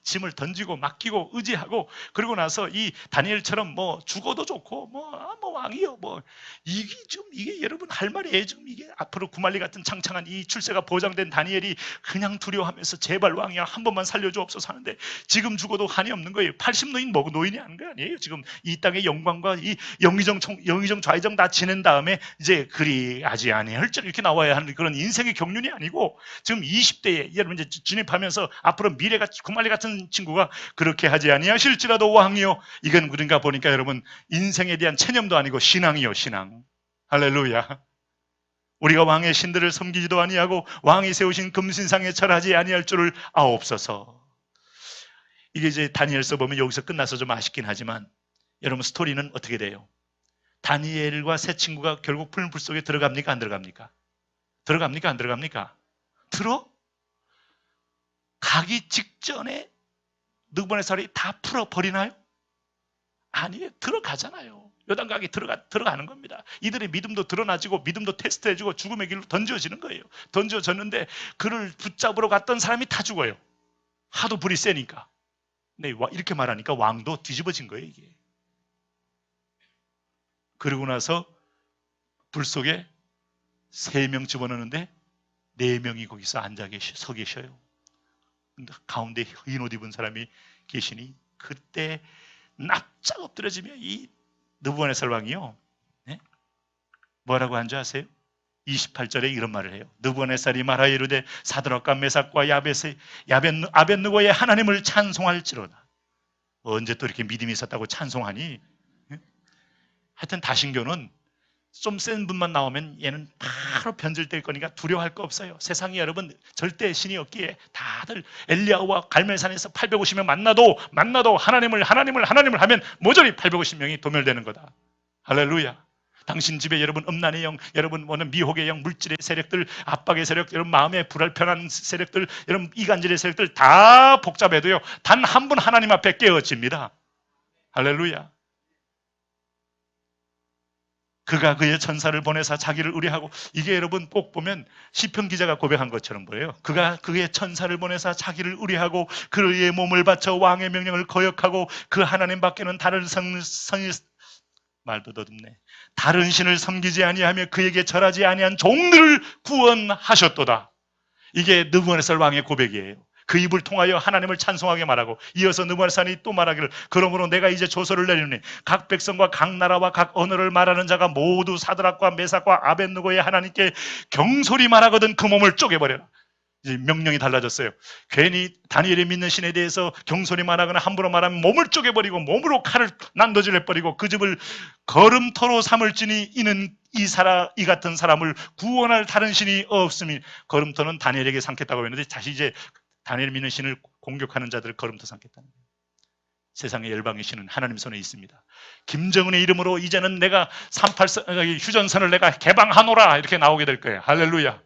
짐을 던지고 맡기고 의지하고 그러고 나서 이 다니엘처럼 뭐 죽어도 좋고 뭐 왕이요 뭐 이게 여러분 할 말이에요. 지금 이게 앞으로 구말리 같은 창창한 이 출세가 보장된 다니엘이 그냥 두려워하면서 제발 왕이야 한 번만 살려주옵소서 하는데 지금 죽어도 한이 없는 거예요. 80노인 먹은 노인이 하는 거 아니에요. 지금 이 땅의 영광과 이 영의정 좌의정 다 지낸 다음에 이제 그리하지 아니할 줄 이렇게 나와야 하는 그런 인생의 경륜이 아니고 지금 20대에 여러분 이제 진입하면서 앞으로 미래가 구말리 같은 친구가 그렇게 하지 아니하실지라도 왕이요. 이건 그런가 보니까 여러분 인생에 대한 체념도 아니고 신앙이요, 신앙. 할렐루야. 우리가 왕의 신들을 섬기지도 아니하고 왕이 세우신 금신상에 절하지 아니할 줄을 아옵소서. 이게 이제 다니엘서 보면 여기서 끝나서 좀 아쉽긴 하지만 여러분 스토리는 어떻게 돼요? 다니엘과 세 친구가 결국 푸른 불 속에 들어갑니까? 안 들어갑니까? 들어갑니까? 안 들어갑니까? 가기 직전에 느부갓네살이 다 풀어버리나요? 아니에요. 들어가잖아요. 요단강에 들어가는 겁니다. 이들의 믿음도 드러나지고 믿음도 테스트해주고 죽음의 길로 던져지는 거예요. 던져졌는데 그를 붙잡으러 갔던 사람이 다 죽어요. 하도 불이 세니까. 네, 이렇게 말하니까 왕도 뒤집어진 거예요. 이게. 그러고 나서 불 속에 3명 집어넣는데 4명이 거기서 서 계셔요. 가운데 흰 옷 입은 사람이 계시니 그때 납작 엎드려지며 이 느부갓네살 왕이요. 네? 뭐라고 한 줄 아세요? 28절에 이런 말을 해요. 느부갓네살이 말하여 이르되 사드락과 메삭과 아벳느고의 하나님을 찬송할지로다. 언제 또 이렇게 믿음이 있었다고 찬송하니? 하여튼 다신교는 좀 센 분만 나오면 얘는 바로 변질될 거니까 두려워할 거 없어요. 세상에 여러분 절대 신이 없기에 다들 엘리야와 갈멜산에서 850명 만나도 하나님을 하면 모조리 850명이 도멸되는 거다. 할렐루야. 당신 집에 여러분 음란의 영, 여러분 미혹의 영, 물질의 세력들, 압박의 세력, 여러분 마음에 불편한 세력들, 여러분 이간질의 세력들 다 복잡해도요. 단 한 분 하나님 앞에 깨어집니다. 할렐루야. 그가 그의 천사를 보내사 자기를 의뢰하고 이게 여러분 꼭 보면 시편 기자가 고백한 것처럼 보여요. 그가 그의 천사를 보내사 자기를 의뢰하고 그의 몸을 바쳐 왕의 명령을 거역하고 그 하나님 밖에는 말도 더듬네. 다른 신을 섬기지 아니하며 그에게 절하지 아니한 종들을 구원하셨도다. 이게 느부갓네살 왕의 고백이에요. 그 입을 통하여 하나님을 찬송하게 말하고 이어서 느부갓네살이 또 말하기를 그러므로 내가 이제 조서를 내리니 각 백성과 각 나라와 각 언어를 말하는 자가 모두 사드락과 메삭과 아벳느고의 하나님께 경솔히 말하거든 그 몸을 쪼개버려라. 이제 명령이 달라졌어요. 괜히 다니엘이 믿는 신에 대해서 경솔이 말하거나 함부로 말하면 몸을 쪼개버리고 몸으로 칼을 난도질해버리고 그 집을 걸음터로 삼을지니 이는 이 같은 사람을 구원할 다른 신이 없으니 걸음터는 다니엘에게 삼겠다고 했는데 다시 이제 다니엘 믿는 신을 공격하는 자들을 걸음터 삼겠다는 거예요. 세상의 열방의 신은 하나님 손에 있습니다. 김정은의 이름으로 이제는 내가 38 휴전선을 내가 개방하노라 이렇게 나오게 될 거예요. 할렐루야.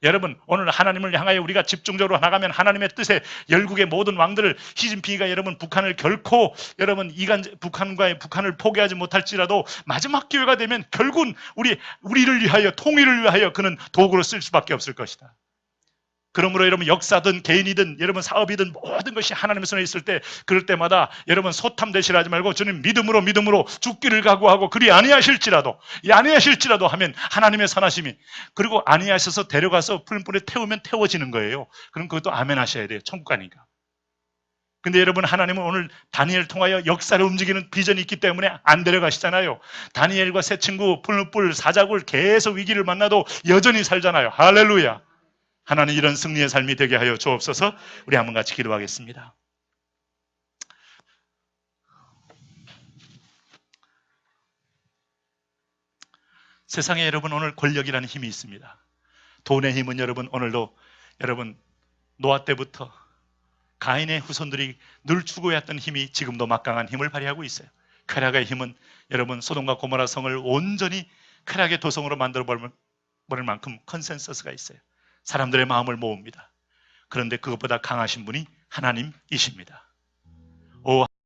여러분 오늘 하나님을 향하여 우리가 집중적으로 나가면 하나님의 뜻에 열국의 모든 왕들을 시진핑이가 여러분 북한을 결코 여러분 북한을 포기하지 못할지라도 마지막 기회가 되면 결국은 우리를 위하여 통일을 위하여 그는 도구로 쓸 수밖에 없을 것이다. 그러므로 여러분 역사든 개인이든 여러분 사업이든 모든 것이 하나님의 손에 있을 때 그럴 때마다 여러분 소탐대실하지 말고 저는 믿음으로 죽기를 각오하고 그리 아니하실지라도 하면 하나님의 선하심이 그리고 아니하셔서 데려가서 풀불에 태우면 태워지는 거예요. 그럼 그것도 아멘 하셔야 돼요. 천국 가니까. 근데 여러분 하나님은 오늘 다니엘 통하여 역사를 움직이는 비전이 있기 때문에 안 데려가시잖아요. 다니엘과 새 친구 풀불 사자굴 계속 위기를 만나도 여전히 살잖아요. 할렐루야. 하나님 이런 승리의 삶이 되게 하여 주옵소서. 우리 한번 같이 기도하겠습니다. 세상에 여러분 오늘 권력이라는 힘이 있습니다. 돈의 힘은 여러분 오늘도 여러분 노아 때부터 가인의 후손들이 늘 추구해왔던 힘이 지금도 막강한 힘을 발휘하고 있어요. 쾌락의 힘은 여러분 소돔과 고모라 성을 온전히 쾌락의 도성으로 만들어 버릴 만큼 컨센서스가 있어요. 사람들의 마음을 모읍니다. 그런데 그것보다 강하신 분이 하나님이십니다. 오